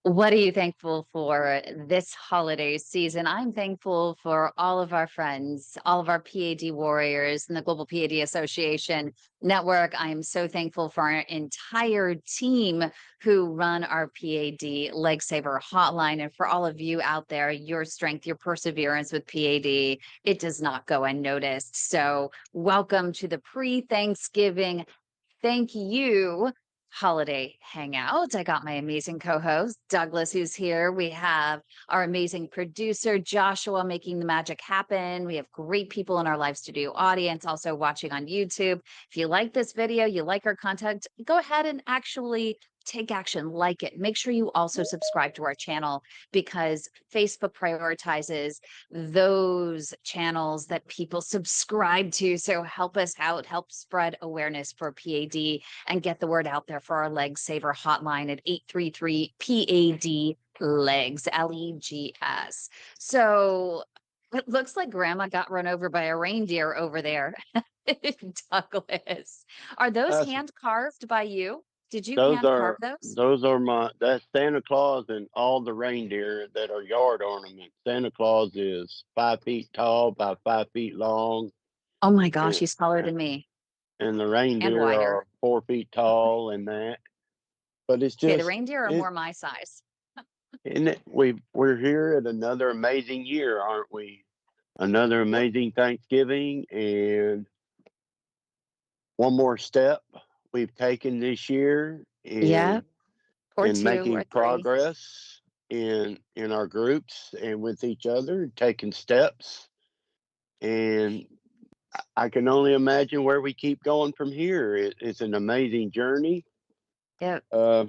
What are you thankful for this holiday season? I'm thankful for all of our friends, all of our PAD warriors and the Global PAD Association network. I am so thankful for our entire team who run our PAD Leg Saver Hotline. And for all of you out there, your strength, your perseverance with PAD, it does not go unnoticed. So, welcome to the pre Thanksgiving thank you holiday hangout. I got my amazing co-host Douglas who's here. We have our amazing producer Joshua making the magic happen. We have great people in our live studio audience also watching on YouTube. If you like this video, you like our content, go ahead and actually take action, like it. Make sure you also subscribe to our channel because Facebook prioritizes those channels that people subscribe to. So help us out, help spread awareness for PAD and get the word out there for our Leg Saver hotline at 833 PAD Legs, LEGS. So it looks like grandma got run over by a reindeer over there. Douglas, are those That's hand carved by you? Did you those hand carve are those? those are my that's Santa Claus and all the reindeer that are yard ornaments. Santa Claus is 5 feet tall by 5 feet long, Oh my gosh, and he's taller than me and the and reindeer wider. are 4 feet tall and that. But it's Okay, the just reindeer are it more my size. and it, we're here at another amazing year, aren't we? Another Yep. amazing Thanksgiving and one more step we've taken this year Yeah, or in two or making three. progress in our groups and with each other, taking steps. And I can only imagine where we keep going from here. It's an amazing journey, Yep. uh,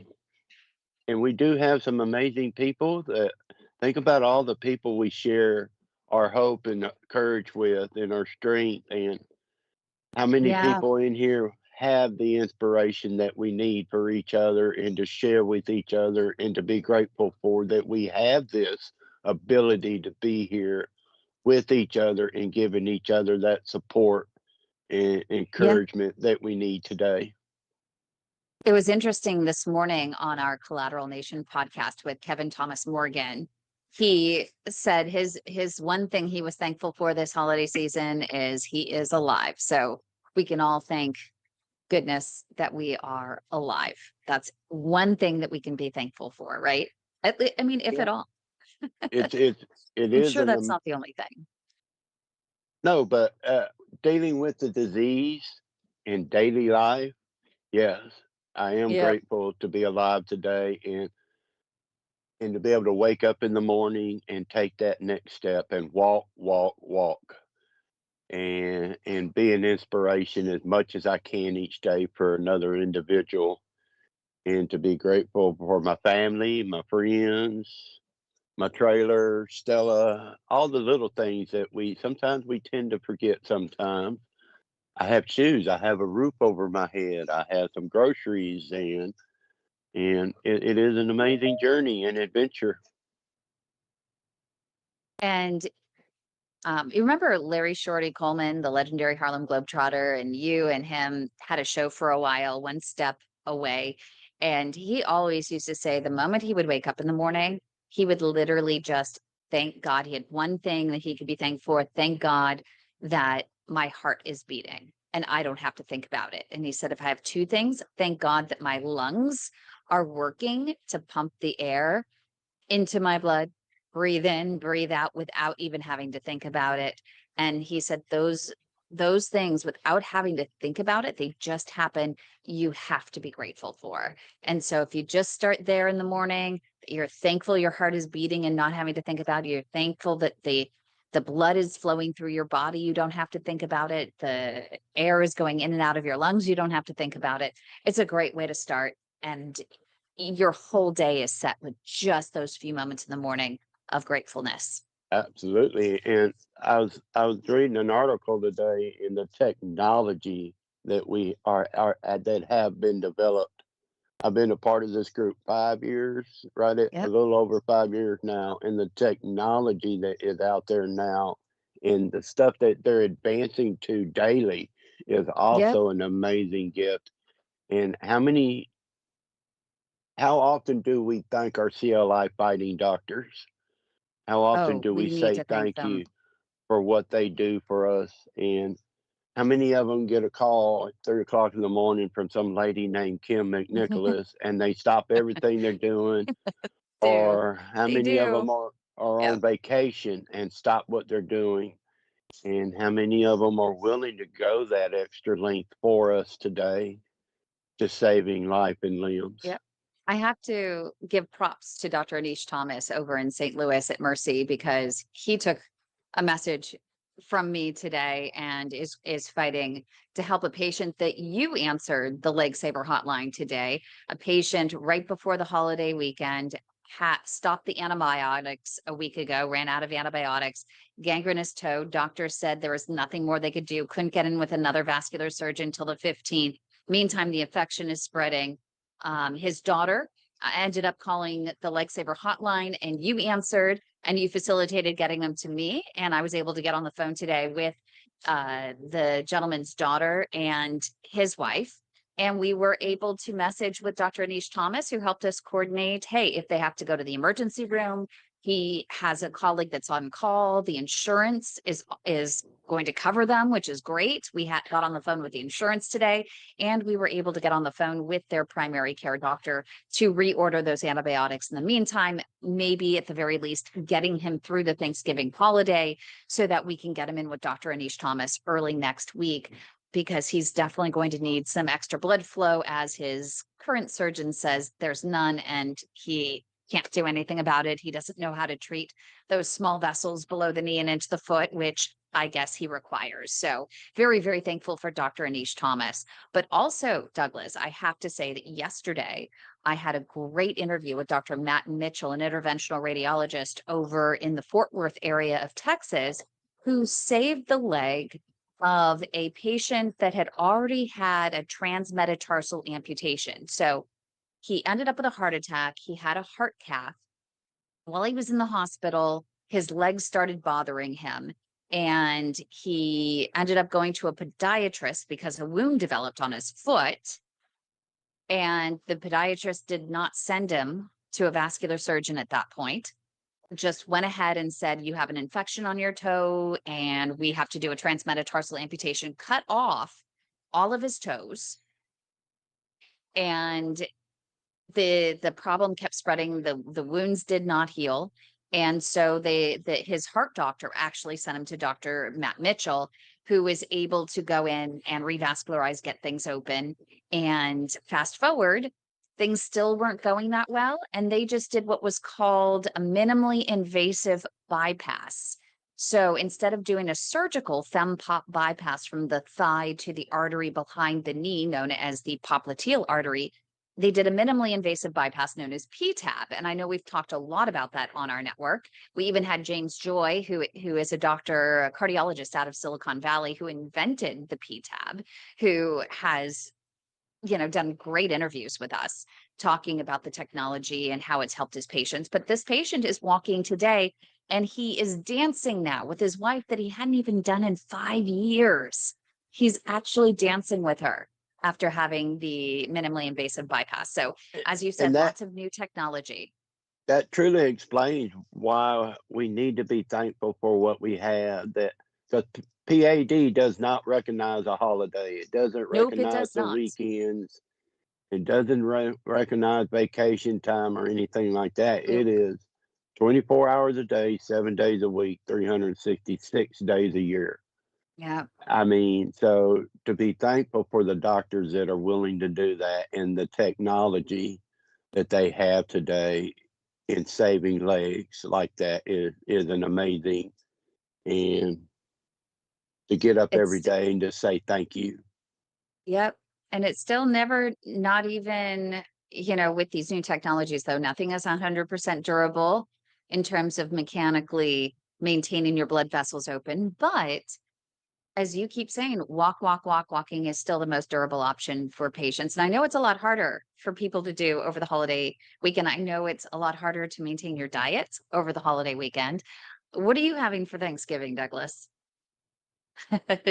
and we do have some amazing people. That think about all the people we share our hope and courage with, and our strength, and how many Yeah. people in here have the inspiration that we need for each other and to share with each other and to be grateful for that we have this ability to be here with each other and giving each other that support and Yeah. encouragement that we need today. It was interesting this morning on our Collateral Nation podcast with Kevin Thomas Morgan. He said his one thing he was thankful for this holiday season is he is alive. So we can all thank goodness that we are alive. That's one thing that we can be thankful for, right? I mean, if Yeah. at all. It I'm is sure an that's not the only thing. no, but dealing with the disease in daily life, yes, I am Yep. grateful to be alive today and to be able to wake up in the morning and take that next step and walk and be an inspiration as much as I can each day for another individual and to be grateful for my family, my friends, my trailer, Stella, all the little things that we sometimes we tend to forget sometimes. I have shoes, I have a roof over my head, I have some groceries and it is an amazing journey and adventure. And you remember Larry Shorty Coleman, the legendary Harlem Globetrotter, and you and him had a show for a while, One Step Away. And he always used to say the moment he would wake up in the morning, he would literally just thank God. He had one thing that he could be thankful for. Thank God that my heart is beating and I don't have to think about it. And he said, if I have two things, thank God that my lungs are working to pump the air into my blood, breathe in, breathe out without even having to think about it. And he said those things without having to think about it, they just happen. You have to be grateful for. And so if you just start there in the morning, you're thankful your heart is beating and not having to think about it. You're thankful that the blood is flowing through your body. You don't have to think about it. The air is going in and out of your lungs. You don't have to think about it. It's a great way to start. And your whole day is set with just those few moments in the morning of gratefulness. Absolutely. And I was reading an article today in the technology that we are that have been developed. I've been a part of this group 5 years, right at a Yep. little over 5 years now, and the technology that is out there now and the stuff that they're advancing to daily is Yep. also an amazing gift. And how many How often do we thank our CLI fighting doctors? How often Oh, do we we need say to thank thank them. you for what they do for us? And how many of them get a call at 3 o'clock in the morning from some lady named Kim McNicholas and they stop everything they're doing? Do. Or how They many of do. them are Yep. on vacation and stop what they're doing? And how many of them are willing to go that extra length for us today to saving life and limbs? Yep. I have to give props to Dr. Anish Thomas over in St. Louis at Mercy because he took a message from me today and is fighting to help a patient that you answered the Leg Saver Hotline today. A patient right before the holiday weekend had stopped the antibiotics a week ago, ran out of antibiotics, gangrenous toe. Doctor said there was nothing more they could do, couldn't get in with another vascular surgeon till the 15th. Meantime, the infection is spreading. His daughter ended up calling the Leg Saver hotline, and you answered and you facilitated getting them to me. And I was able to get on the phone today with the gentleman's daughter and his wife. And we were able to message with Dr. Anish Thomas, who helped us coordinate. Hey, if they have to go to the emergency room, he has a colleague that's on call. The insurance is going to cover them, which is great. We got on the phone with the insurance today, and we were able to get on the phone with their primary care doctor to reorder those antibiotics. In the meantime, maybe at the very least, getting him through the Thanksgiving holiday so that we can get him in with Dr. Anish Thomas early next week, because he's definitely going to need some extra blood flow, as his current surgeon says there's none, and he can't do anything about it. He doesn't know how to treat those small vessels below the knee and into the foot, which I guess he requires. So very, very thankful for Dr. Anish Thomas. But also, Douglas, I have to say that yesterday I had a great interview with Dr. Matt Mitchell, an interventional radiologist over in the Fort Worth area of Texas, who saved the leg of a patient that had already had a transmetatarsal amputation. So he ended up with a heart attack. He had a heart cath. While he was in the hospital, his legs started bothering him. And he ended up going to a podiatrist because a wound developed on his foot. And the podiatrist did not send him to a vascular surgeon at that point, just went ahead and said, you have an infection on your toe and we have to do a transmetatarsal amputation, cut off all of his toes. And the problem kept spreading. The wounds did not heal. And so his heart doctor actually sent him to Dr. Matt Mitchell, who was able to go in and revascularize, get things open. And fast forward, things still weren't going that well. And they just did what was called a minimally invasive bypass. So instead of doing a surgical fem-pop bypass from the thigh to the artery behind the knee, known as the popliteal artery, they did a minimally invasive bypass known as P.A.D. And I know we've talked a lot about that on our network. We even had James Joy, who is a doctor, a cardiologist out of Silicon Valley, who invented the P.A.D., who has, done great interviews with us talking about the technology and how it's helped his patients. But this patient is walking today and he is dancing now with his wife that he hadn't even done in 5 years. He's actually dancing with her after having the minimally invasive bypass. So, as you And said, lots of new technology. that truly explains why we need to be thankful for what we have. That the PAD does not recognize a holiday. It doesn't Nope, it recognize does the not. weekends. It doesn't recognize vacation time or anything like that. Nope. It is 24 hours a day, 7 days a week, 366 days a year. Yeah, I mean, so to be thankful for the doctors that are willing to do that and the technology that they have today in saving legs like that is an amazing, and to get up every it's day and just say thank you. yep. And it's still never, not even, with these new technologies, though, nothing is 100% durable in terms of mechanically maintaining your blood vessels open. But as you keep saying, walking is still the most durable option for patients. And I know it's a lot harder for people to do over the holiday weekend. I know it's a lot harder to maintain your diet over the holiday weekend. What are you having for Thanksgiving, Douglas?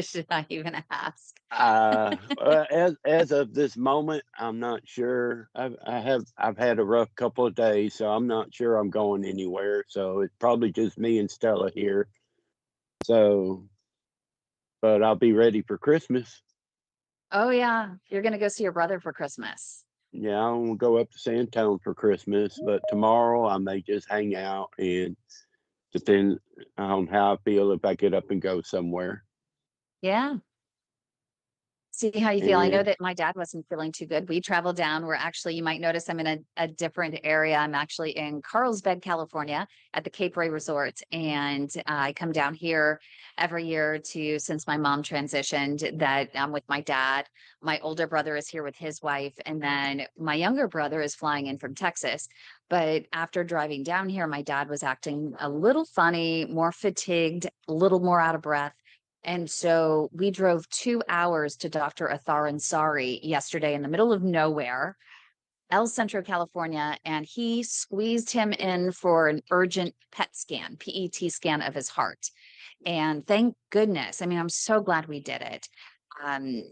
Should I even ask? As of this moment, I'm not sure. I've had a rough couple of days, so I'm not sure I'm going anywhere. So it's probably just me and Stella here. So, but I'll be ready for Christmas. Oh, yeah. You're gonna go see your brother for Christmas. Yeah, I'm gonna go up to San Antone for Christmas, but tomorrow I may just hang out and depend on how I feel if I get up and go somewhere. Yeah. See how you feel. I know And that my dad wasn't feeling too good. We traveled down. We're actually, you might notice I'm in a different area. I'm actually in Carlsbad, California at the Cape Ray Resort. And I come down here every year to, since my mom transitioned, that I'm with my dad. My older brother is here with his wife. And then my younger brother is flying in from Texas. But after driving down here, my dad was acting a little funny, more fatigued, a little more out of breath. And so we drove 2 hours to Doctor Athar Ansari yesterday in the middle of nowhere, El Centro, California, and he squeezed him in for an urgent PET scan, PET scan of his heart. And thank goodness. I mean, I'm so glad we did it.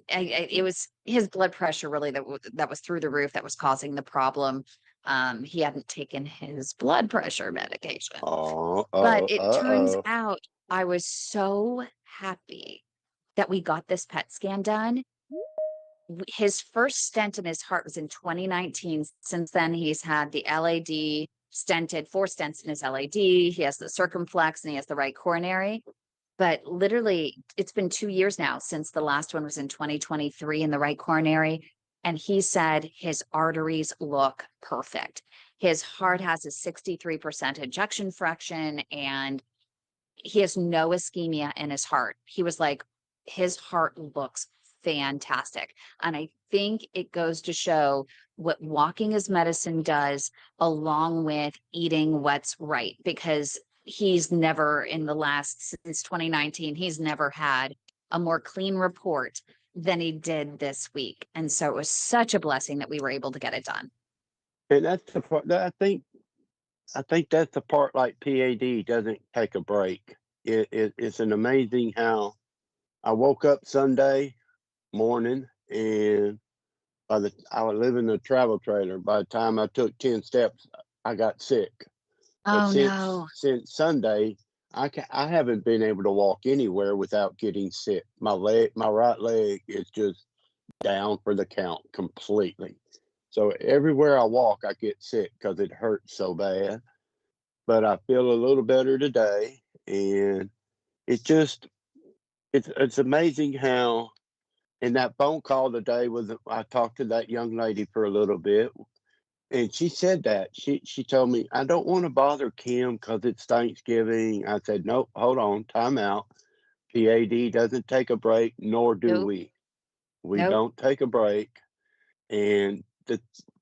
It was his blood pressure really that was through the roof that was causing the problem. He hadn't taken his blood pressure medication. oh, But oh, it turns oh. out I was so happy that we got this PET scan done. His first stent in his heart was in 2019. Since then, he's had the LAD stented, 4 stents in his LAD. He has the circumflex and he has the right coronary. But literally, it's been 2 years now since the last one was in 2023 in the right coronary. And he said his arteries look perfect. His heart has a 63% ejection fraction and he has no ischemia in his heart. He was like, his heart looks fantastic. And I think it goes to show what walking as medicine does, along with eating what's right, because he's never in the last, since 2019, he's never had a more clean report than he did this week. And so it was such a blessing that we were able to get it done. And that's the part that I think that's the part like PAD doesn't take a break. It's an amazing how I woke up Sunday morning and I was living in a travel trailer. By the time I took 10 steps, I got sick. But Oh since no. since Sunday, I haven't been able to walk anywhere without getting sick. My right leg is just down for the count completely. So everywhere I walk, I get sick because it hurts so bad. But I feel a little better today, and it just it's amazing how. And that phone call today was I talked to that young lady for a little bit, and she said that she told me I don't want to bother Kim because it's Thanksgiving. I said nope, hold on, time out. PAD doesn't take a break, nor do Nope. we. We Nope. don't take a break. And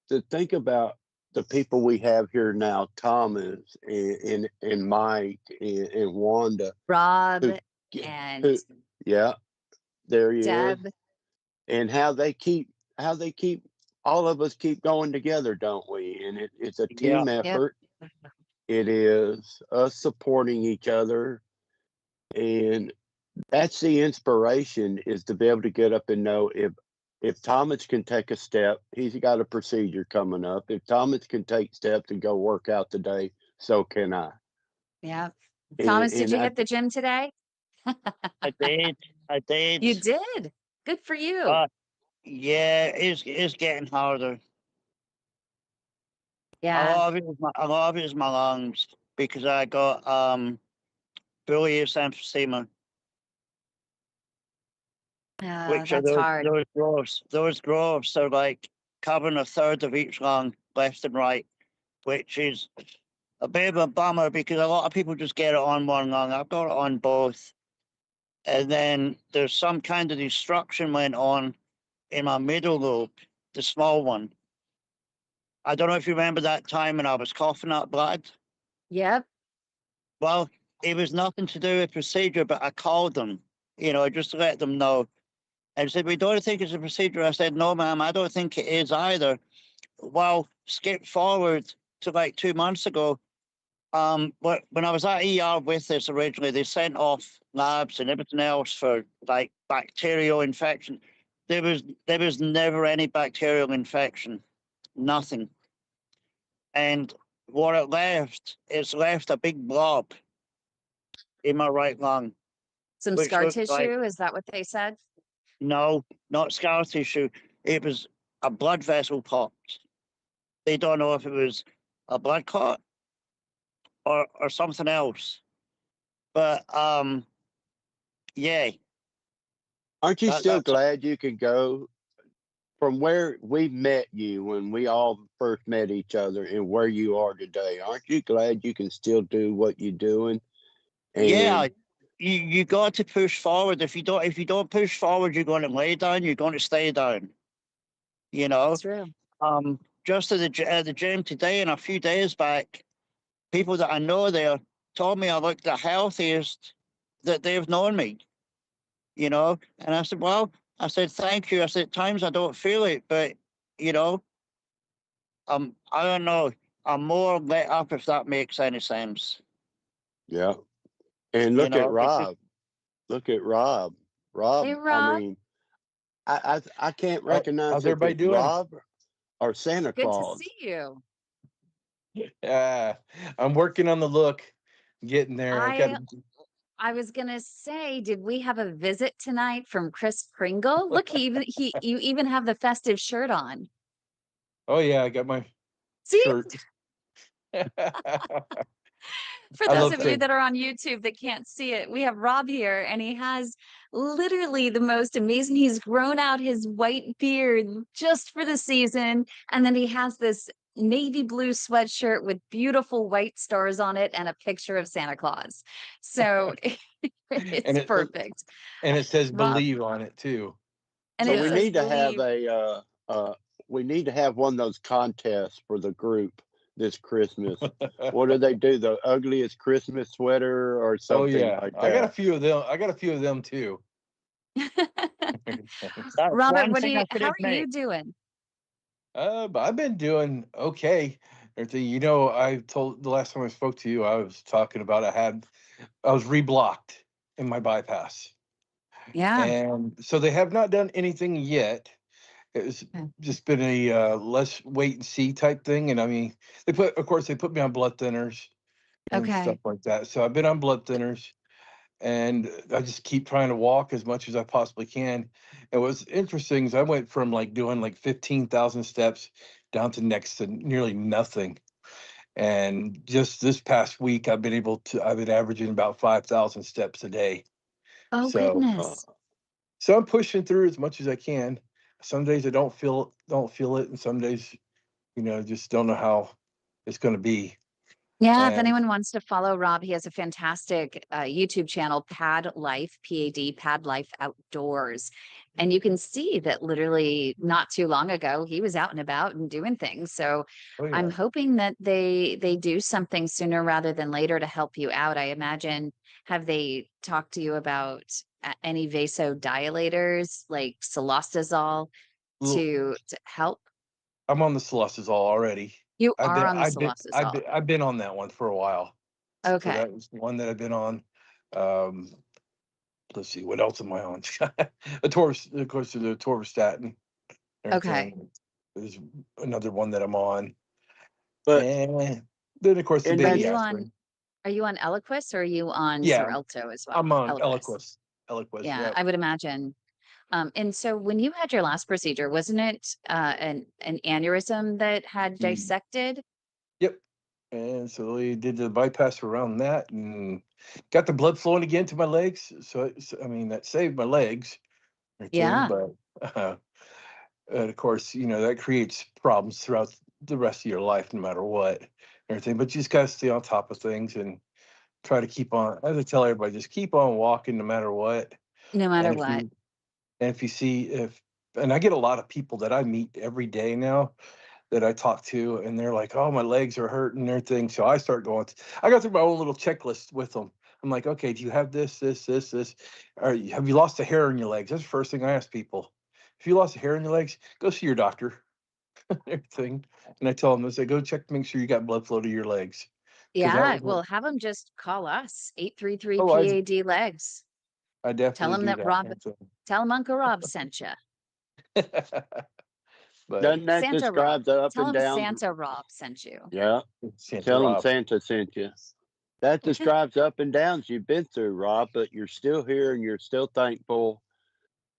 to think about the people we have here now, Thomas and Mike and Wanda, Rob who and who yeah, there he is, Deb. and how they keep all of us keep going together, don't we? And it's a Yeah, team Yep. effort. It is us supporting each other, and that's the inspiration is to be able to get up and know if Thomas can take a step, he's got a procedure coming up. If Thomas can take steps and go work out today, so can I. Yep. And Thomas, did and you I hit the gym today? I did. I did. You did. Good for you. But yeah, it's getting harder. Yeah. A lot of it is my lungs because I got bilious emphysema, which are That's hard. those growths. Those growths are like covering a third of each lung, left and right, which is a bit of a bummer because a lot of people just get it on one lung. I've got it on both. And then there's some kind of destruction went on in my middle lobe, the small one. I don't know if you remember that time when I was coughing up blood. Yep. Well, it was nothing to do with procedure, but I called them, just to let them know. And said, "We don't think it's a procedure." I said, "No, ma'am, I don't think it is either." Well, skip forward to like 2 months ago. When I was at ER with this originally, they sent off labs and everything else for like bacterial infection. There was never any bacterial infection, nothing. And what it's left a big blob in my right lung, Some which scar looked like, tissue, is that what they said? no, not scar tissue. It was a blood vessel popped. They don't know if it was a blood clot or something else. But yeah, Aren't you still that's glad you can go from where we met you when we all first met each other and where you are today? Aren't you glad you can still do what you're doing? yeah. And You got to push forward. If you don't push forward, you're going to lay down. You're going to stay down. You know. It's true. Just at the gym today and a few days back, people that I know there told me I looked the healthiest that they've known me. You know, and I said, well, I said thank you. I said at times I don't feel it, but you know, I don't know. I'm more let up if that makes any sense. yeah, and You look at know, because Rob. Look at Rob. Hey, Rob, I Rob, mean, I can't recognize How's if everybody it's doing? Rob or Santa good to Claus. see you. Uh, I'm working on the look, getting there. I've got. I was gonna say, did we have a visit tonight from Chris Kringle? Look, you even have the festive shirt on. Oh yeah, I got my See? shirt. For I those love of you to. that are on YouTube that can't see it, we have Rob here, and he has literally the most amazing. He's grown out his white beard just for the season, and then he has this navy blue sweatshirt with beautiful white stars on it and a picture of Santa Claus. So and it's it perfect. and it says Rob, believe on it too. and So it we says So need to have believe. we need to have one of those contests for the group this Christmas. What do they do? The ugliest Christmas sweater or oh something yeah, like I got a that? few of them. I got a few of them too. that's Robert, one thing I could how are admit. you doing? But I've been doing okay. Everything, you know, I told the last time I spoke to you, I was talking about I was reblocked in my bypass. Yeah. And so they have not done anything yet. It's Okay. just been a let's wait and see type thing. And I mean, of course, they put me on blood thinners and stuff Okay. like that. So I've been on blood thinners and I just keep trying to walk as much as I possibly can. And what's interesting is I went from like doing like 15,000 steps down to next to nearly nothing. And just this past week, I've been averaging about 5,000 steps a day. Oh So, Uh, goodness. so I'm pushing through as much as I can. Some days I don't feel it, and some days, just don't know how it's going to be. Yeah, if And anyone wants to follow Rob, he has a fantastic YouTube channel, PAD Life, PAD, PAD Life Outdoors. And you can see that literally not too long ago, he was out and about and doing things. So oh I'm yeah, hoping that they do something sooner rather than later to help you out. I imagine, have they talked to you about any vasodilators like cilostazol Little- to help? I'm on the Celestis already. You I've are been on the I've been I've cilostazol. been I've been on that one for a while. So Okay. that was the one that I've been on. Um, let's see, what else am I on? Of course, the Torvastatin. Okay. Everything is another one that I'm on, but and then of course the in Are that baby you aspirin. on Eliquis or are you on Yeah, Xarelto as well? I'm on Eliquis. Eliquis. Eliquis, Yeah, yeah. I would imagine. And so when you had your last procedure, wasn't it an aneurysm that had Mm, dissected? yep. And so we did the bypass around that and got the blood flowing again to my legs. So I mean, that saved my legs, everything. Yeah, But and of course, that creates problems throughout the rest of your life, no matter what, everything. But you just got to stay on top of things and try to keep on. As I tell everybody, just keep on walking no matter what. no matter And if what. you and if you see if and I get a lot of people that I meet every day now that I talk to, and they're like, "Oh, my legs are hurting," and everything. So I go through my own little checklist with them. I'm like, "Okay, do you have this, this, this, this? Or have you lost a hair in your legs?" That's the first thing I ask people. If you lost a hair in your legs, go see your doctor. Everything. And I tell them, I say, go check to make sure you got blood flow to your legs. Yeah, well, have them just call us, 833 Oh, PAD legs. I Tell definitely them do that that. Rob, tell them Uncle Rob sent you. But Doesn't that Santa describe Rob. the up Tell and them down? Santa Rob sent you. Yeah. Santa Tell them Rob. Santa sent you. That describes the up and downs you've been through, Rob, but you're still here and you're still thankful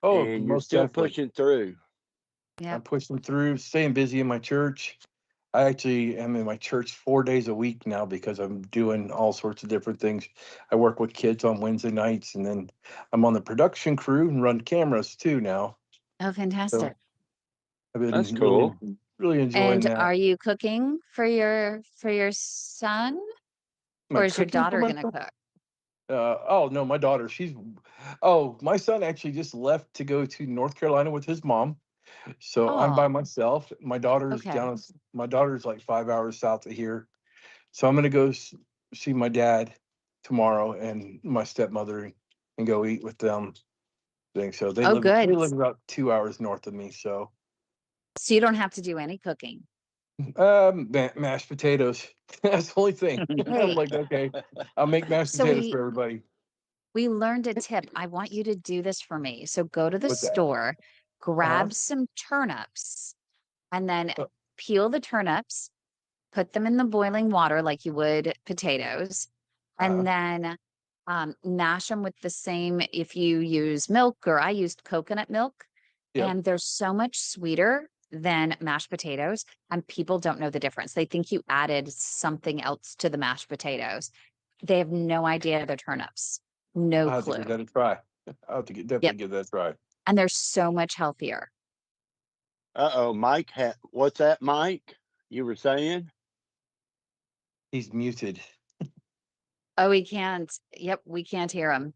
Oh, and you're most still definitely. pushing through. Yeah. I'm pushing through, staying busy in my church. I actually am in my church 4 days a week now because I'm doing all sorts of different things. I work with kids on Wednesday nights, and then I'm on the production crew and run cameras too now. Oh, fantastic. I've been That's really, cool. really enjoying And that. are you cooking for your son? Am I Or is your cooking for daughter my gonna son? cook? Oh no, my daughter. My son actually just left to go to North Carolina with his mom. So I'm by Oh, myself. okay. My daughter's like 5 hours south of here. So I'm gonna go see my dad tomorrow and my stepmother and go eat with them. So Oh, they good. live about 2 hours north of me. So So you don't have to do any cooking. mashed potatoes. That's the only thing. I'm Hey, like, okay, I'll make mashed so potatoes for everybody. we learned a tip. I want you to do this for me. So go to the What's that? store, Uh-huh. grab some turnips, and then Uh, peel the turnips, put them in the boiling water like you would potatoes, and then mash them with the same, if you use milk, or I used coconut milk, Yep. and they're so much sweeter than mashed potatoes, and people don't know the difference. They think you added something else to the mashed potatoes. They have no idea they're turnips. No I'll have to give clue. that a try. I'll have to definitely Yep. give that a try. And they're so much healthier. Uh-oh, Mike, what's that, Mike? You were saying? He's muted. Oh, we can't. Yep, we can't hear him.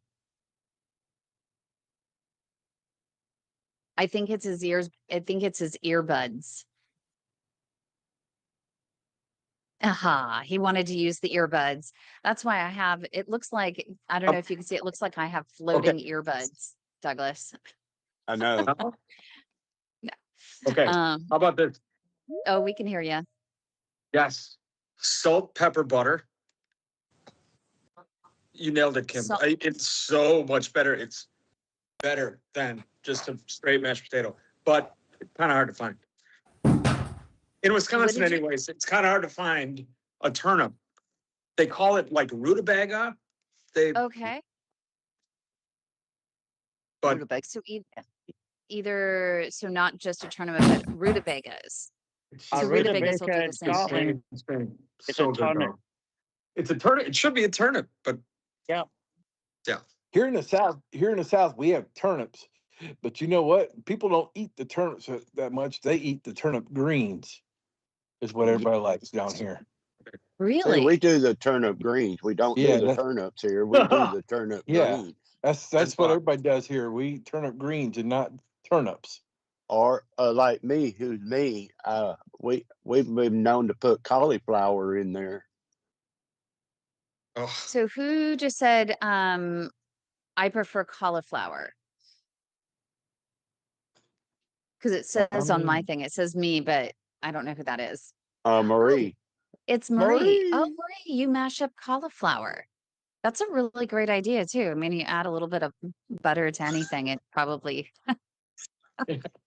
I think it's his ears. I think it's his earbuds. Aha, he wanted to use the earbuds. That's why I have, it looks like, I don't know if you can see, it looks like I have floating earbuds, Douglas. I know. No? No. Okay. How about this? Oh, we can hear you. Yes. Salt, pepper, butter. You nailed it, Kim. Salt. It's so much better. It's better than just a straight mashed potato, but it's kind of hard to find. In Wisconsin, did you- anyways, it's kind of hard to find a turnip. They call it like rutabaga. Okay. But Rutabaga. So either, so not just a turnip, but rutabagas. it's A So rutabagas will do rutabaga the same thing. Scotland. It's so a good, turnip. though. It's a turnip. It should be a turnip, but Yeah. yeah. Here in the South, we have turnips, but you know what? People don't eat the turnips that much. They eat the turnip greens, is what everybody likes down here. See, Really? we do the turnip greens. We don't Yeah, do the turnips here. We do the turnip yeah. greens. That's That's what fine. everybody does here. We eat turnip greens and not turnips. Or like me, who's me, we've been known to put cauliflower in there. Oh, So who just said, I prefer cauliflower? Because it says on my thing, it says me, but I don't know who that is. Marie. It's Marie. Oh, Marie. Marie, you mash up cauliflower. That's a really great idea too. I mean, you add a little bit of butter to anything, it probably,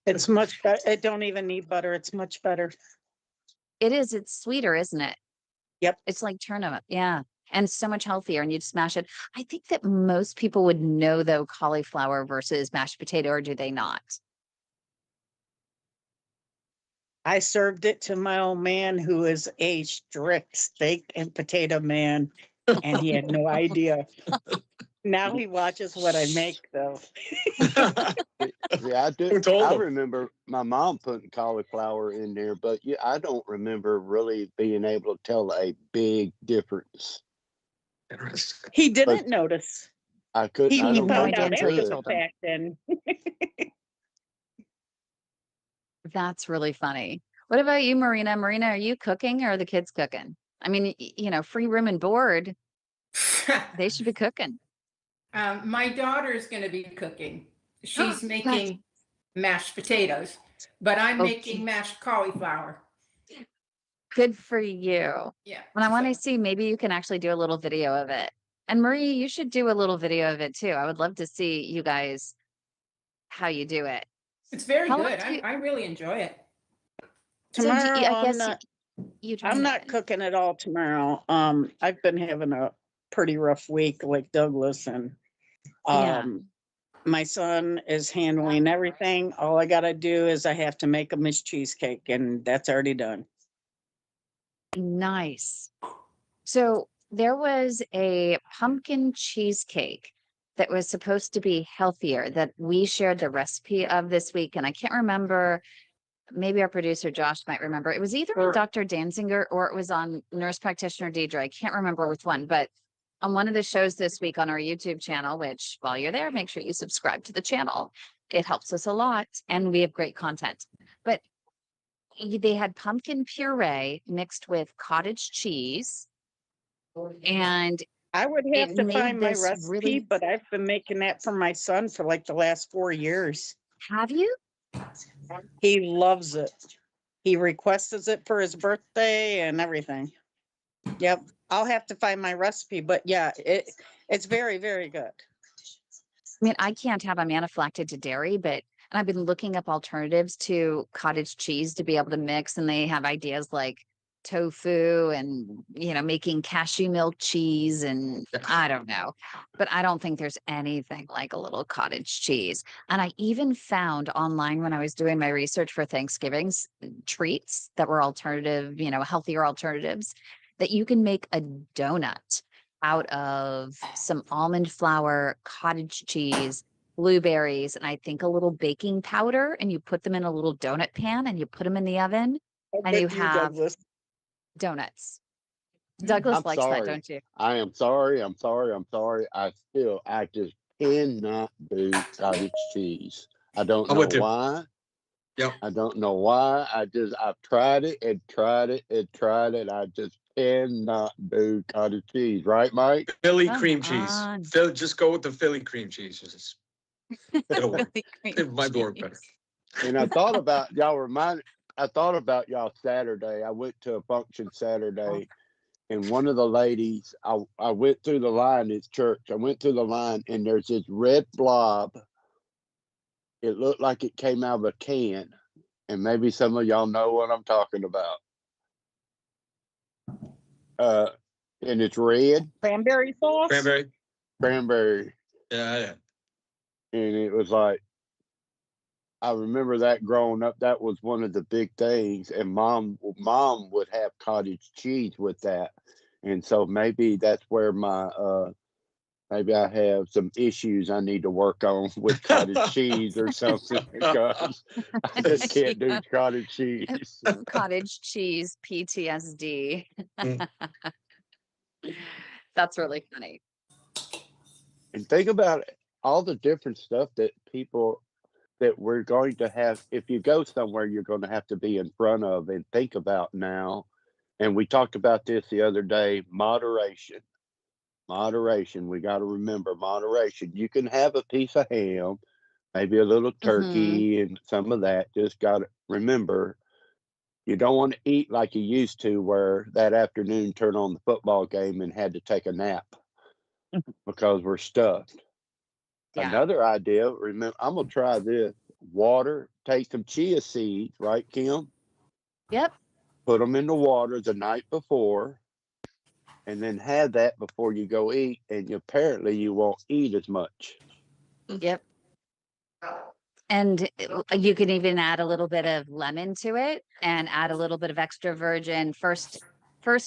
It's much better. It don't even need butter. It's much better. it is, it's sweeter, isn't it? Yep. It's like turnip, yeah. And so much healthier, and you just smash it. I think that most people would know though cauliflower versus mashed potato, or do they not? I served it to my old man who is a strict steak and potato man, and he had no idea. Now he watches what I make though. See, I do. who told I them? remember my mom putting cauliflower in there, but yeah, I don't remember really being able to tell a big difference. Interesting. He didn't notice. I could. He I He had don't no know found if I idea out until you after could. the told him. fact then. That's really funny. What about you, Marina? Marina, are you cooking or are the kids cooking? I mean, you know, free room and board, they should be cooking. My daughter is going to be cooking. She's That's- Good for you. Yeah. And I want to so- see, maybe you can actually do a little video of it. And Marie, you should do a little video of it too. I would love to see you guys, how you do it. It's very How long good. do you- I really enjoy it. Tomorrow, I I'm guess not, you I'm not it. cooking at all tomorrow. I've been having a pretty rough week like Douglas, and Yeah. my son is handling everything. All I gotta do is I have to make a Miss cheesecake, and that's already done. Nice. So there was a pumpkin cheesecake that was supposed to be healthier that we shared the recipe of this week. And I can't remember, maybe our producer Josh might remember. It was either on Dr. Danziger or it was on Nurse Practitioner Deidre. I can't remember which one, but on one of the shows this week on our YouTube channel, which while you're there, make sure you subscribe to the channel. It helps us a lot and we have great content. But they had pumpkin puree mixed with cottage cheese, and I would have it to made find my this recipe, really. but I've been making that for my son for like the last 4 years. Have you? He loves it. He requests it for his birthday and everything. Yep. I'll have to find my recipe, but yeah, it's very, very good. I mean, I can't have them anaphylactic to dairy, but and I've been looking up alternatives to cottage cheese to be able to mix, and they have ideas like tofu and making cashew milk cheese, and I don't know, but I don't think there's anything like a little cottage cheese. And I even found online when I was doing my research for Thanksgiving's treats that were alternative, healthier alternatives, that you can make a donut out of some almond flour, cottage cheese, blueberries, and I think a little baking powder, and you put them in a little donut pan and you put them in the oven How and you good do have Douglas? donuts. Douglas I'm likes that, sorry. don't you? I am sorry. I'm sorry. I'm sorry. I just cannot do cottage cheese. I don't I'm know with you. why. Yep. I don't know why. I've tried it and tried it and tried it. I just cannot do cottage cheese. Right, Mike? Philly Come cream cheese. on. Just go with the Philly cream cheese. It'll work. Philly cream It might work better. cheese. And I thought about I thought about y'all Saturday. I went to a function Saturday, and one of the ladies, I went through the line at church. I went through the line, and there's this red blob. It looked like it came out of a can, and maybe some of y'all know what I'm talking about. And it's red, Cranberry sauce? Cranberry. cranberry, Yeah. and it was like, I remember that growing up. That was one of the big things, and mom would have cottage cheese with that, and so maybe that's where maybe I have some issues I need to work on with cottage cheese or something, because I just can't do cottage cheese. Cottage cheese PTSD. Mm. That's really funny. And think about it, all the different stuff that we're going to have. If you go somewhere, you're going to have to be in front of and think about now. And we talked about this the other day, moderation. Moderation. We got to remember moderation. You can have a piece of ham, maybe a little turkey and some of that. Just got to remember, you don't want to eat like you used to, where that afternoon turn on the football game and had to take a nap because we're stuffed. Yeah. Another idea, remember, I'm going to try this. Water, take some chia seeds, right, Kim? Yep. Put them in the water the night before, and then have that before you go eat, and apparently you won't eat as much. Yep. And you can even add a little bit of lemon to it and add a little bit of extra virgin first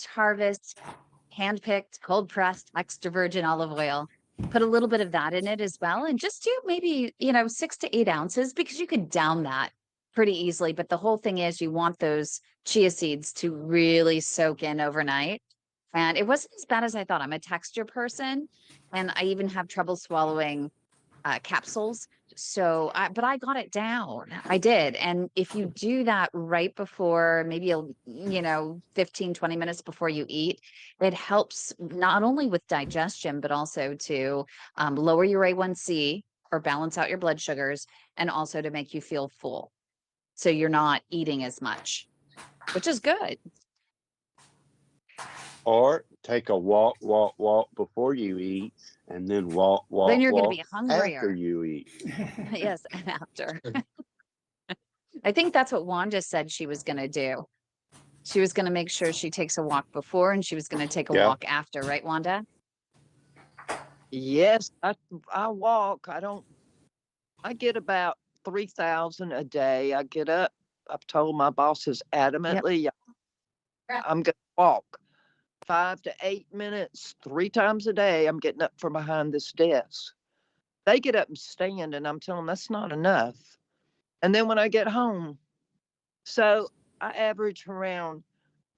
harvest, hand-picked, cold pressed, extra virgin olive oil. Put a little bit of that in it as well. And just do maybe, 6 to 8 ounces, because you could down that pretty easily. But the whole thing is you want those chia seeds to really soak in overnight. And it wasn't as bad as I thought. I'm a texture person, and I even have trouble swallowing capsules. So, but I got it down. I did. And if you do that right before, maybe, 15, 20 minutes before you eat, it helps not only with digestion, but also to lower your A1C or balance out your blood sugars, and also to make you feel full. So you're not eating as much, which is good. Or take a walk before you eat, and then walk, Then you're going to walk be after hungrier. you eat. Yes, and after. I think that's what Wanda said she was going to do. She was going to make sure she takes a walk before and she was going to take a Yeah. walk after, right, Wanda? Yes, I walk. I get about 3,000 a day. I get up. I've told my bosses adamantly, I'm going to walk 5 to 8 minutes, 3 times a day. I'm getting up from behind this desk. They get up and stand, and I'm telling them that's not enough. And then when I get home, so I average around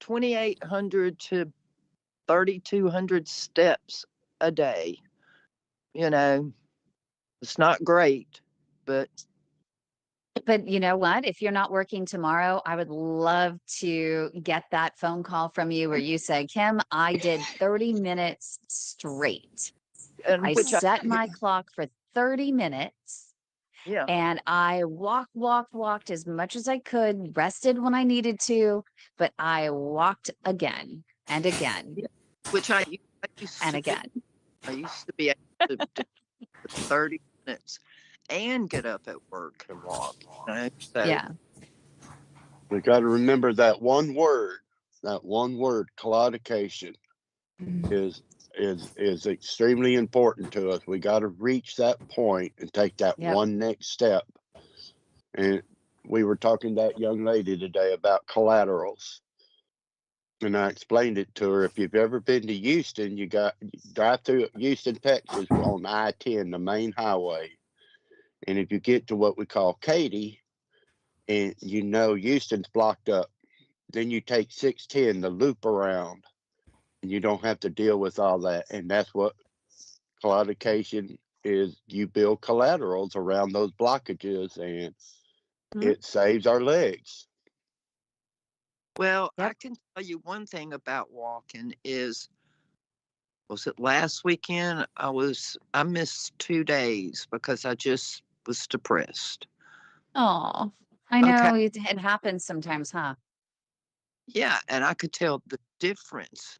2,800 to 3,200 steps a day. You know, it's not great, but But you know what? If you're not working tomorrow, I would love to get that phone call from you where you say, Kim, I did 30 minutes straight. and I which set my clock for 30 minutes yeah, and I walked as much as I could, rested when I needed to, but I walked again and again which I used and to do. again. I used to be able to do 30 minutes and get up at work and walk. You know? So Yeah. We got to remember that one word, claudication, is extremely important to us. We got to reach that point and take that Yep. one next step. And we were talking to that young lady today about collaterals. And I explained it to her. If you've ever been to Houston, you drive through Houston, Texas on I-10, the main highway. And if you get to what we call Katy, and you know Houston's blocked up, then you take 610, the loop around, and you don't have to deal with all that. And that's what claudication is. You build collaterals around those blockages, and it saves our legs. well, Yep. I can tell you one thing about walking is was it last weekend? I missed 2 days because I just was depressed. Oh, I Okay. know it happens sometimes, huh? Yeah, and I could tell the difference.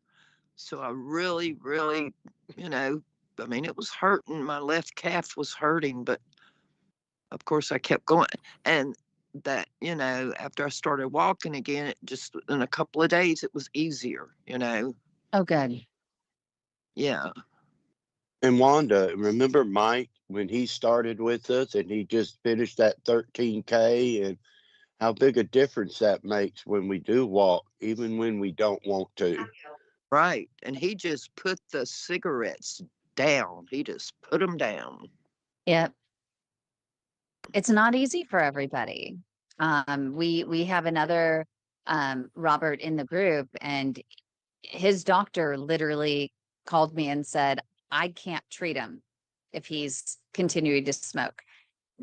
So I really, really, you know, I mean, it was hurting. My left calf was hurting, but of course I kept going. And that, after I started walking again, it just in a couple of days, it was easier, Oh, good. Yeah. And Wanda, remember Mike when he started with us and he just finished that 13K, and how big a difference that makes when we do walk, even when we don't want to. Right. And he just put the cigarettes down. He just put them down. Yep. It's not easy for everybody. We have another Robert in the group, and his doctor literally called me and said, I can't treat him if he's continuing to smoke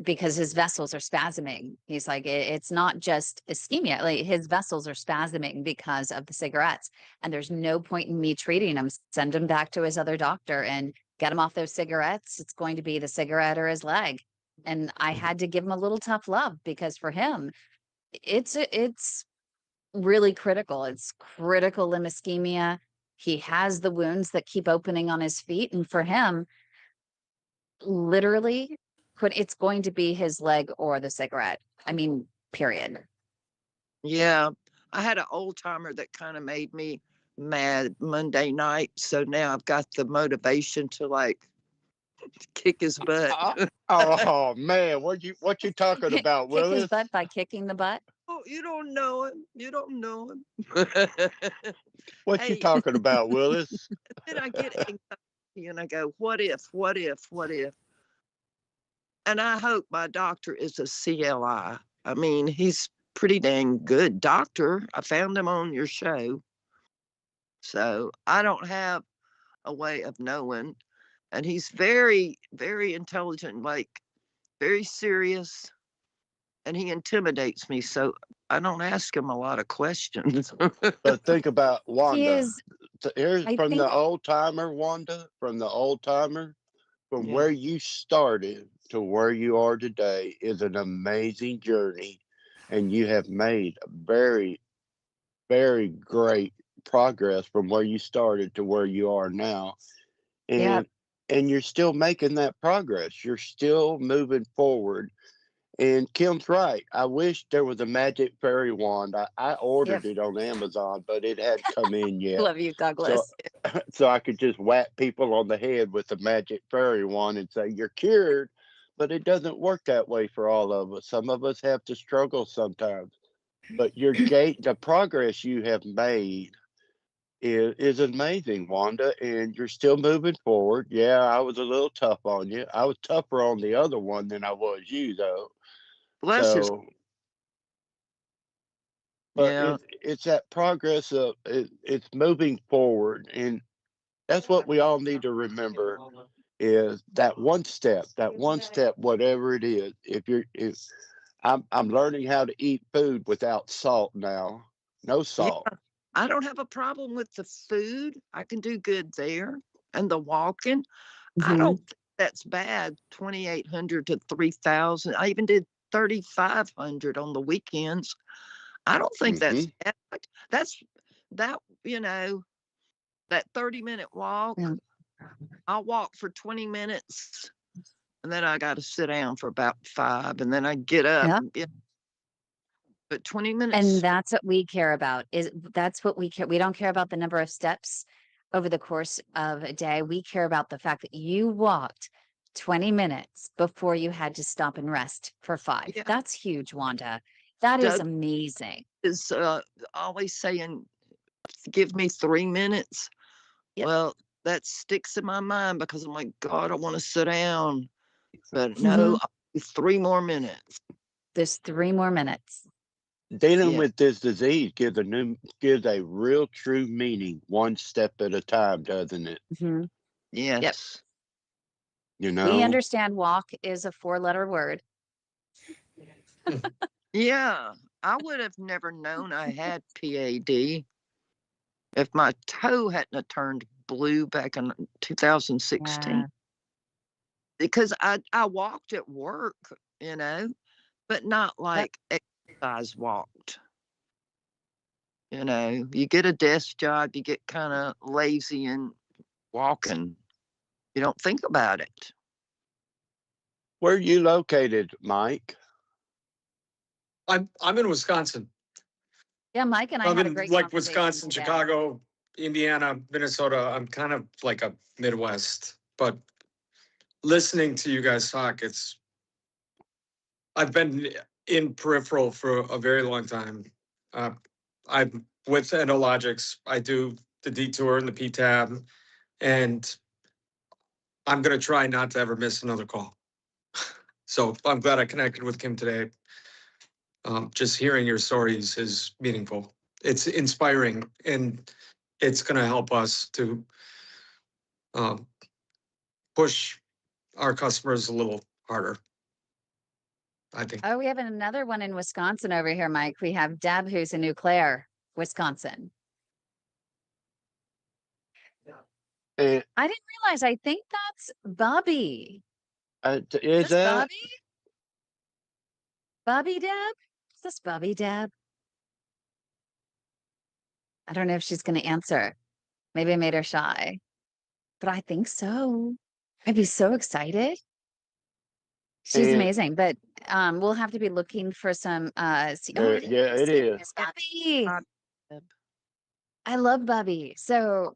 because his vessels are spasming. He's like, it's not just ischemia, like his vessels are spasming because of the cigarettes. And there's no point in me treating him. Send him back to his other doctor and get him off those cigarettes. It's going to be the cigarette or his leg. And I had to give him a little tough love because for him, it's really critical. It's critical limb ischemia. He has the wounds that keep opening on his feet. And for him, literally, it's going to be his leg or the cigarette. I mean, period. Yeah. I had an old timer that kind of made me mad Monday night. So now I've got the motivation to kick his butt. Oh man, what you talking about, Kick his Willis? butt by kicking the butt. Oh, you don't know him. You don't know him. What you Hey, talking about, Willis? then I get anxiety and I go, what if, what if, what if? And I hope my doctor is a CLI. I mean, he's pretty dang good doctor. I found him on your show. So I don't have a way of knowing. And he's very, very intelligent, very serious. And he intimidates me. So I don't ask him a lot of questions. But think about He Wanda. is, Here's I from think, the old timer, Wanda, from Yeah. where you started to where you are today is an amazing journey. And you have made very, very great progress from where you started to where you are now. Yep. And you're still making that progress. You're still moving forward. And Kim's right. I wish there was a magic fairy wand. I ordered Yep. it on Amazon, but it hadn't come in yet. Love you, So Douglas. so I could just whack people on the head with the magic fairy wand and say, you're cured. But it doesn't work that way for all of us. Some of us have to struggle sometimes. But the progress you have made is amazing, Wanda, and you're still moving forward. Yeah, I was a little tough on you. I was tougher on the other one than I was you, though. Bless his, So, but yeah. it's that progress of it's moving forward, and that's what we all need to remember is that one step, whatever it is. If I'm learning how to eat food without salt now, no Yeah. salt. I don't have a problem with the food. I can do good there. And the walking, I Mhm. don't think that's bad. 2,800 to 3,000. I even did 3,500 on the weekends. I don't think that's Hmm. bad. That's that, that 30-minute walk. Yeah. I'll walk for 20 minutes and then I got to sit down for about 5 and then I get up. Yeah. But 20 And minutes, that's what we care about that's what we care. We don't care about the number of steps over the course of a day. We care about the fact that you walked 20 minutes before you had to stop and rest for 5. yeah, That's huge, Wanda. That is Doug amazing. is always saying, give me 3 minutes. Yep. Well, that sticks in my mind because I'm like, God, I want to sit down. But Mhm. no, 3 more minutes. There's 3 more minutes. Dealing Yeah. with this disease gives a real true meaning one step at a time, doesn't it? Mhm. Yep. Yes. You We know, understand walk is a 4-letter word. Yeah. I would have never known I had PAD if my toe hadn't have turned blue back in 2016. Yeah. Because I walked at work, but not Yep. like exercise walked. You get a desk job, you get kind of lazy and walking. You don't think about it. where are you located, Mike? I'm in Wisconsin. Yeah, Mike and I I'm had a in great like conversation Wisconsin, today. Chicago, Indiana, Minnesota. I'm kind of like a Midwest, but listening to you guys talk, I've been in Peripheral for a very long time. Uh, I'm with Endologics. I do the detour and the P.A.D, and I'm going to try not to ever miss another call. So I'm glad I connected with Kim today. Just hearing your stories is meaningful. It's inspiring, and it's going to help us to um, push our customers a little harder, I think. Oh, we have another one in Wisconsin over here, Mike. We have Deb, who's in Eau Claire, Wisconsin. And I didn't realize. I think that's Bobby. is Is this that Bobby? Bobby Deb? Is this Bobby Deb? I don't know if she's going to answer. Maybe I made her shy, but I think so. I'd be so excited. She's and amazing, but we'll have to be looking for some oh, it yeah, it is. is. It's Bobby. Not- I love Bubby. So,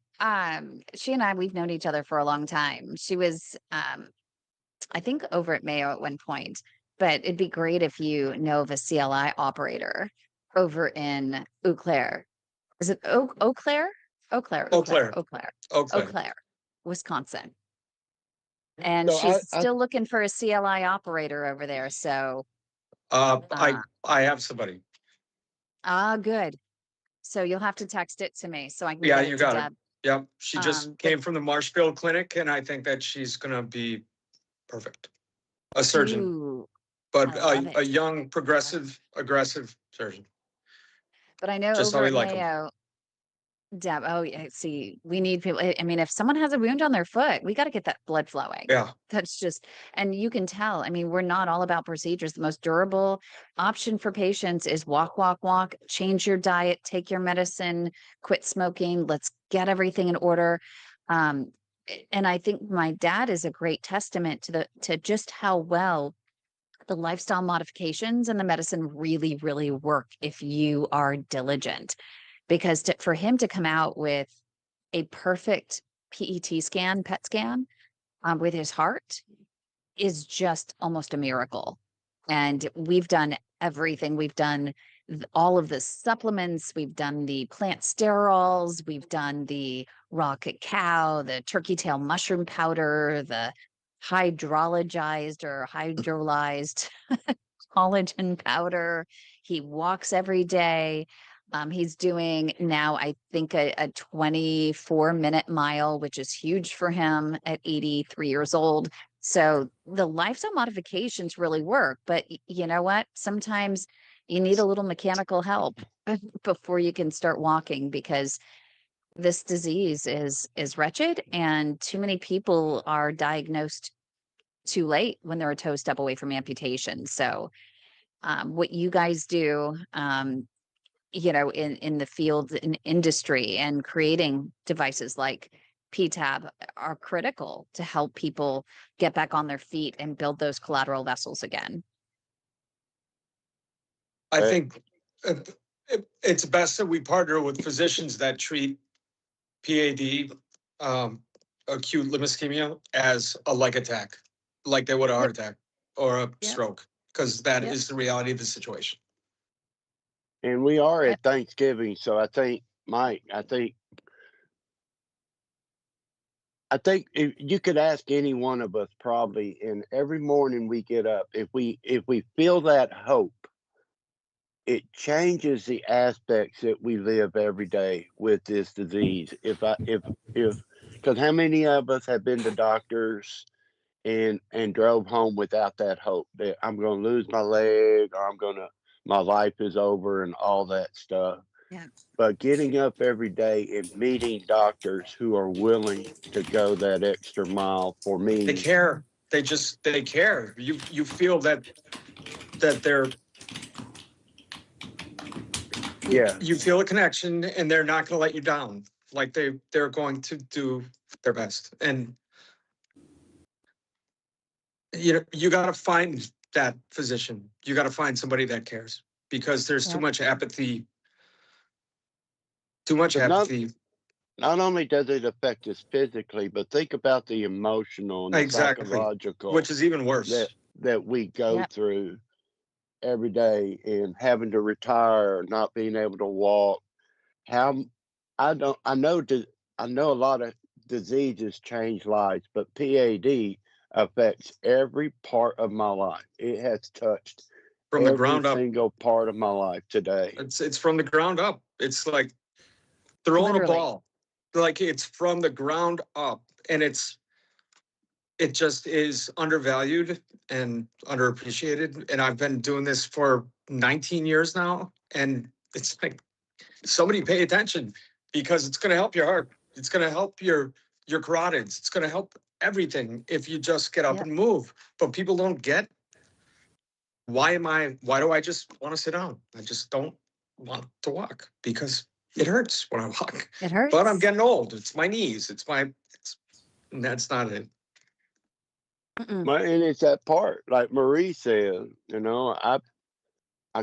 she and I, we've known each other for a long time. She was, I think over at Mayo at one point, but it'd be great if you know of a CLI operator over in Eau Claire. Is it Eau Claire? Eau Claire, Eau Eau Claire, Claire, Eau Claire, Eau Eau Claire. Claire, Wisconsin. And So she's I still looking for a CLI operator over there. So, Uh, uh, I have somebody. good. So you'll have to text it to me so I can Yeah, get it you to got it. Deb. Yep. She just But came from the Marshfield Clinic, and I think that she's gonna be perfect. A surgeon, ooh, but I love a it. young, progressive, aggressive surgeon. But I know Just how over we at like them. Mayo, Deb, oh yeah, see, we need people. I mean, if someone has a wound on their foot, we got to get that blood flowing. Yeah. That's just, and you can tell. I mean, we're not all about procedures. The most durable option for patients is walk, walk, walk, change your diet, take your medicine, quit smoking. Let's get everything in order. And I think my dad is a great testament to just how well the lifestyle modifications and the medicine really, really work if you are diligent. Because for him to come out with a perfect PET scan with his heart is just almost a miracle. And we've done everything. We've done all of the supplements. We've done the plant sterols. We've done the raw cacao, the turkey tail mushroom powder, the hydrologized or hydrolyzed collagen powder. He walks every day. He's doing now, I think, a 24-minute mile, which is huge for him at 83 years old. So the lifestyle modifications really work. But you know what? Sometimes you need a little mechanical help before you can start walking, because this disease is wretched, and too many people are diagnosed too late when they're a toe step away from amputation. So what you guys do, in the field, in industry, and creating devices like PTAB are critical to help people get back on their feet and build those collateral vessels again. I think it's best that we partner with physicians that treat PAD, acute limb ischemia, as a leg attack, like they would a heart attack or a stroke, because that is the reality of the situation. And we are at Thanksgiving, so I think, Mike, I think if you could ask any one of us probably, and every morning we get up, if we feel that hope, it changes the aspects that we live every day with this disease. Because how many of us have been to doctors and drove home without that hope that I'm going to lose my leg, or my life is over and all that stuff. Yeah. But getting up every day and meeting doctors who are willing to go that extra mile for me. They care. They care. You feel that they're, yeah, you feel a connection, and they're not going to let you down. Like they're going to do their best. And you got to find that physician. You got to find somebody that cares, because there's too much apathy. Too much apathy. Not only does it affect us physically, but think about the emotional and the psychological, which is even worse, that we go through every day, and having to retire, not being able to walk. I know a lot of diseases change lives, but PAD affects every part of my life. It has touched from the ground up. Every single part of my life today. It's from the ground up. It's like throwing a ball. Like, it's from the ground up, and it just is undervalued and underappreciated. And I've been doing this for 19 years now, and it's like, somebody pay attention, because it's going to help your heart. It's going to help your carotids. It's going to help everything if you just get up and move. But people don't get, why do I just want to sit down? I just don't want to walk, because it hurts when I walk. It hurts. But I'm getting old. It's my knees. And that's not it. And it's that part, like Marie said, I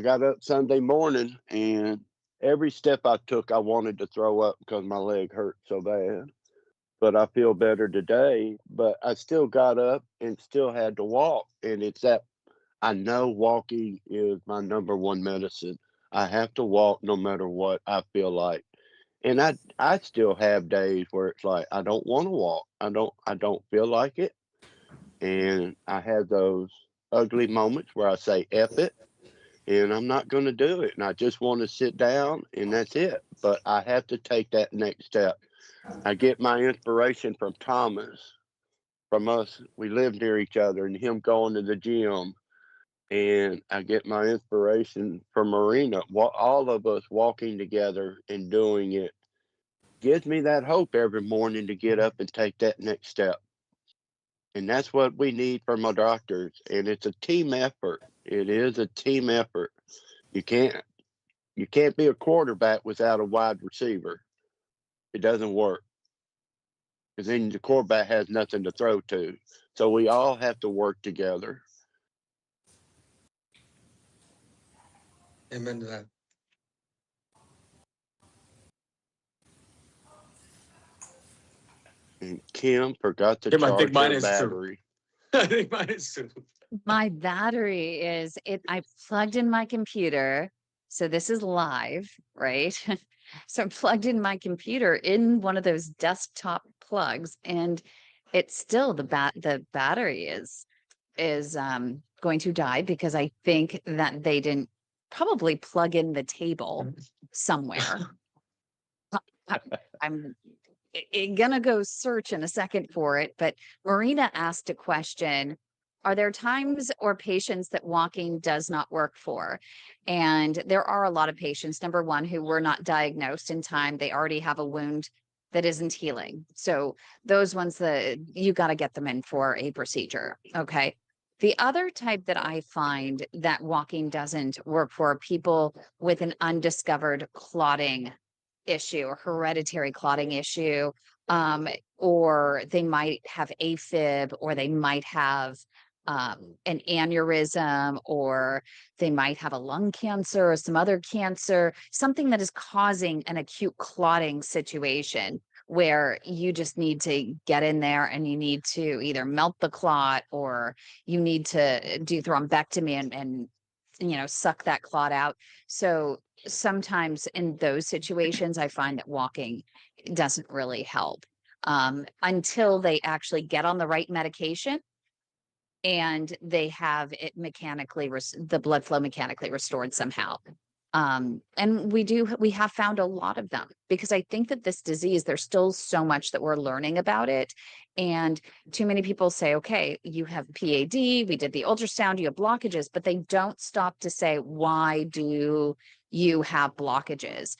got up Sunday morning, and every step I took, I wanted to throw up because my leg hurt so bad. But I feel better today, but I still got up and still had to walk. And it's that, I know walking is my number one medicine. I have to walk no matter what I feel like. And I still have days where it's like, I don't want to walk. I don't feel like it. And I have those ugly moments where I say, F it, and I'm not going to do it. And I just want to sit down, and that's it. But I have to take that next step. I get my inspiration from Thomas, from us. We live near each other, and him going to the gym. And I get my inspiration from Marina, all of us walking together and doing it gives me that hope every morning to get up and take that next step. And that's what we need from our doctors. And it's a team effort. It is a team effort. You can't be a quarterback without a wide receiver. It doesn't work. Because then the quarterback has nothing to throw to. So we all have to work together. Amen to that. And Kim forgot to Yeah, I think charge mine her is too. battery. I think mine is too. My battery is it. I plugged in my computer. So this is live, right? So I plugged in my computer in one of those desktop plugs, and it's still the battery is going to die because I think that they didn't probably plug in the table somewhere. I'm gonna go search in a second for it, but Marina asked a question. Are there times or patients that walking does not work for? And there are a lot of patients, number one, who were not diagnosed in time. They already have a wound that isn't healing. So those ones that you got to get them in for a procedure. Okay. The other type that I find that walking doesn't work for are people with an undiscovered clotting issue or hereditary clotting issue, or they might have AFib, or they might have an aneurysm, or they might have a lung cancer or some other cancer, something that is causing an acute clotting situation where you just need to get in there and you need to either melt the clot or you need to do thrombectomy and suck that clot out. So sometimes in those situations, I find that walking doesn't really help until they actually get on the right medication and they have it mechanically, the blood flow mechanically restored somehow. And we have found a lot of them because I think that this disease, there's still so much that we're learning about it. And too many people say, okay, you have PAD, we did the ultrasound, you have blockages, but they don't stop to say, why do you have blockages?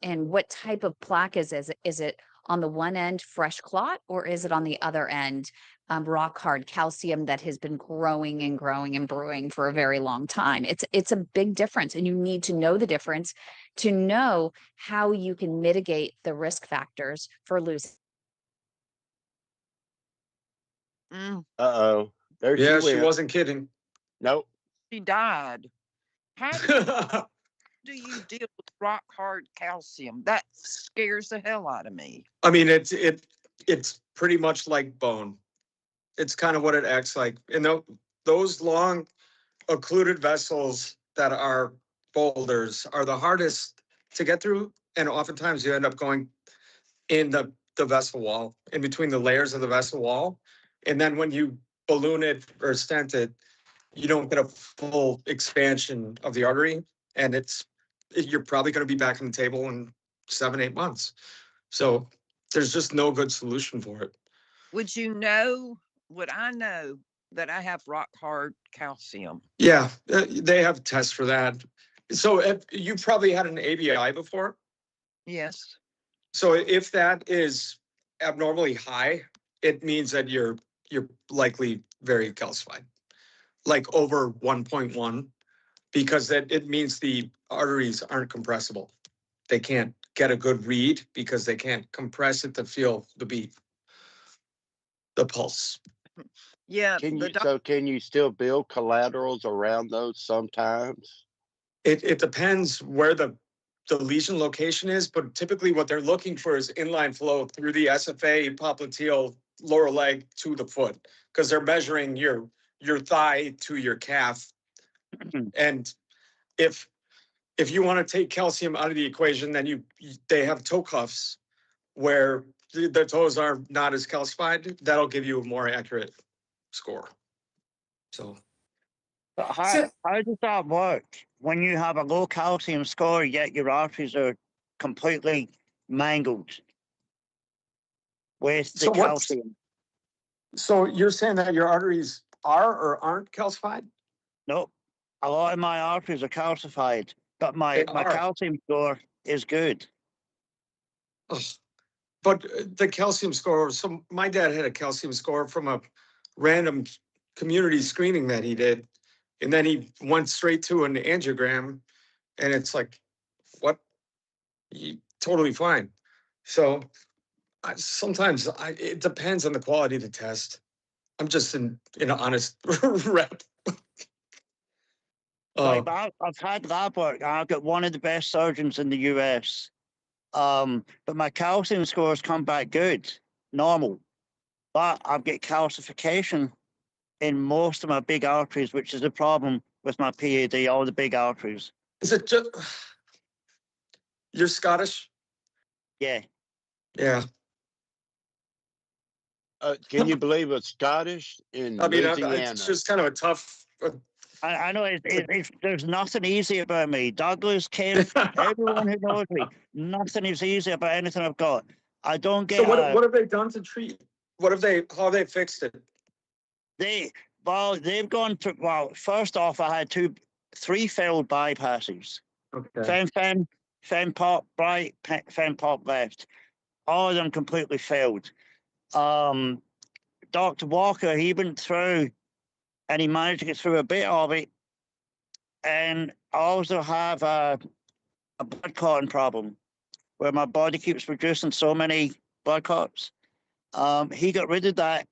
And what type of plaque is it? Is it on the one end fresh clot, or is it on the other end rock hard calcium that has been growing and growing and brewing for a very long time? It's a big difference, and you need to know the difference to know how you can mitigate the risk factors for losing. Mm, Uh-oh. There she Yeah, she went. wasn't kidding. Nope. she died. How do you deal with rock hard calcium? That scares the hell out of me. I mean, it's pretty much like bone. It's kind of what it acts like. And those long occluded vessels that are boulders are the hardest to get through. And oftentimes you end up going in the vessel wall, in between the layers of the vessel wall. And then when you balloon it or stent it, you don't get a full expansion of the artery. And you're probably going to be back on the table in 7-8 months. So there's just no good solution for it. Would I know that I have rock hard calcium? Yeah, they have tests for that. So you probably had an ABI before. Yes. So if that is abnormally high, it means that you're likely very calcified, like over 1.1, because it means the arteries aren't compressible. They can't get a good read because they can't compress it to feel the beat, the pulse. Yeah. Can you still build collaterals around those sometimes? It depends where the lesion location is, but typically what they're looking for is inline flow through the SFA popliteal lower leg to the foot, because they're measuring your thigh to your calf. And if you want to take calcium out of the equation, then they have toe cuffs where the toes are not as calcified. That'll give you a more accurate score. So But how does that work when you have a low calcium score yet your arteries are completely mangled with the calcium? So you're saying that your arteries are or aren't calcified? Nope. A lot of my arteries are calcified, but my They are. calcium score is good. Ugh. But the calcium score, so my dad had a calcium score from a random community screening that he did. And then he went straight to an angiogram and it's like, what? Totally fine. So sometimes it depends on the quality of the test. I'm just in an honest rep. Like I've had lab work. I've got one of the best surgeons in the US. But my calcium scores come back good, normal. But I've got calcification in most of my big arteries, which is a problem with my PAD, all the big arteries. Is it just you're Scottish? Yeah. Yeah. Can you believe it's Scottish in I mean, Louisiana? it's just kind of a tough. I know there's nothing easy about me. Douglas, Kim, everyone who knows me, nothing is easy about anything I've got. I don't get. So what have they done to treat? How have they fixed it? They've gone to, well, first off, I had three failed bypasses. Okay. Fem pop right, fem pop left. All of them completely failed. Dr. Walker, he went through and he managed to get through a bit of it. And I also have a blood clotting problem where my body keeps producing so many blood clots. He got rid of that.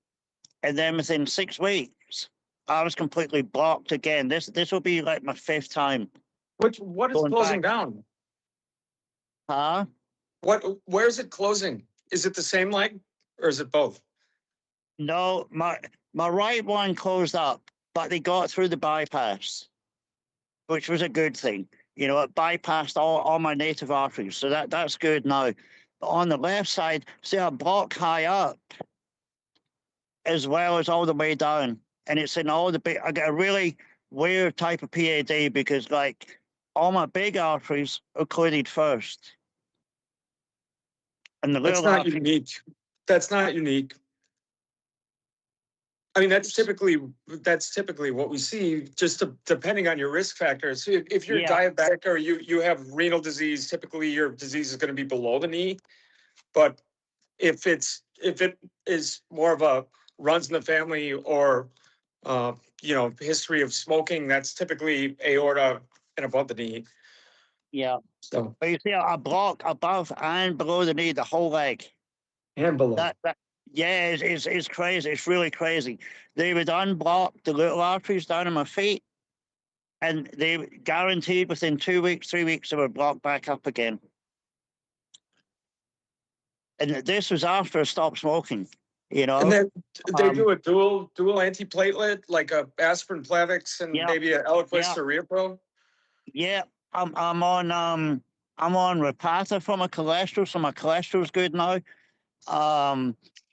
And then within 6 weeks, I was completely blocked again. This will be like my 5th time. What is closing down? Huh? Where is it closing? Is it the same leg or is it both? No, my right one closed up, but they got through the bypass, which was a good thing. You know, it bypassed all my native arteries, so that's good now. But on the left side, see, I block high up as well as all the way down, and it's in all the big. I get a really weird type of PAD because, like, all my big arteries are occluded first, and the That's little not arteries. unique. That's not unique. I mean, that's typically what we see, just depending on your risk factors. So if you're diabetic or you have renal disease, typically your disease is going to be below the knee. But if it is more of a runs in the family or history of smoking, that's typically aorta and above the knee. Yeah. So But you see, I block above and below the knee, the whole leg. and below. Yeah, it's crazy. It's really crazy. They would unblock the little arteries down in my feet, and they guaranteed within 2 weeks, 3 weeks, they were blocked back up again. And this was after I stopped smoking, you know. And then they do a dual antiplatelet, like a aspirin Plavix and maybe a Eliquis or Peripheral. Yeah, I'm on Repatha for my cholesterol, so my cholesterol's good now.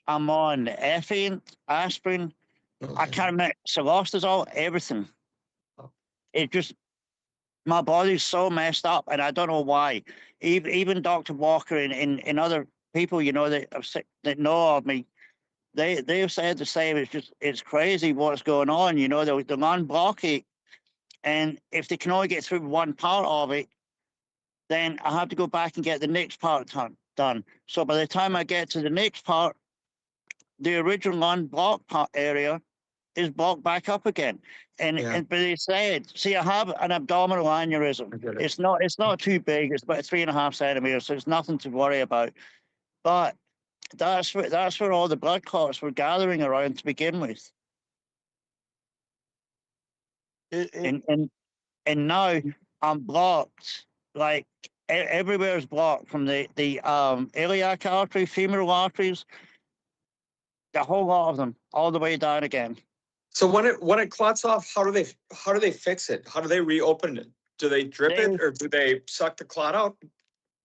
I'm on Effient, aspirin. I can't remember Celostazol, everything. It just, my body's so messed up, and I don't know why. Even Dr. Walker and other people, you know, that know of me, they've said the same. It's crazy what's going on. You know, they'll unblock it, and if they can only get through one part of it, then I have to go back and get the next part done. So by the time I get to the next part, the original unblocked part area is blocked back up again. And but they said, see, I have an abdominal aneurysm. It's not too big. It's about 3.5 centimeters, so it's nothing to worry about. But that's where all the blood clots were gathering around to begin with. And now I'm blocked. Like everywhere is blocked from the iliac artery, femoral arteries, the whole lot of them, all the way down again. So when it clots off, how do they fix it? How do they reopen it? Do they drip it or do they suck the clot out?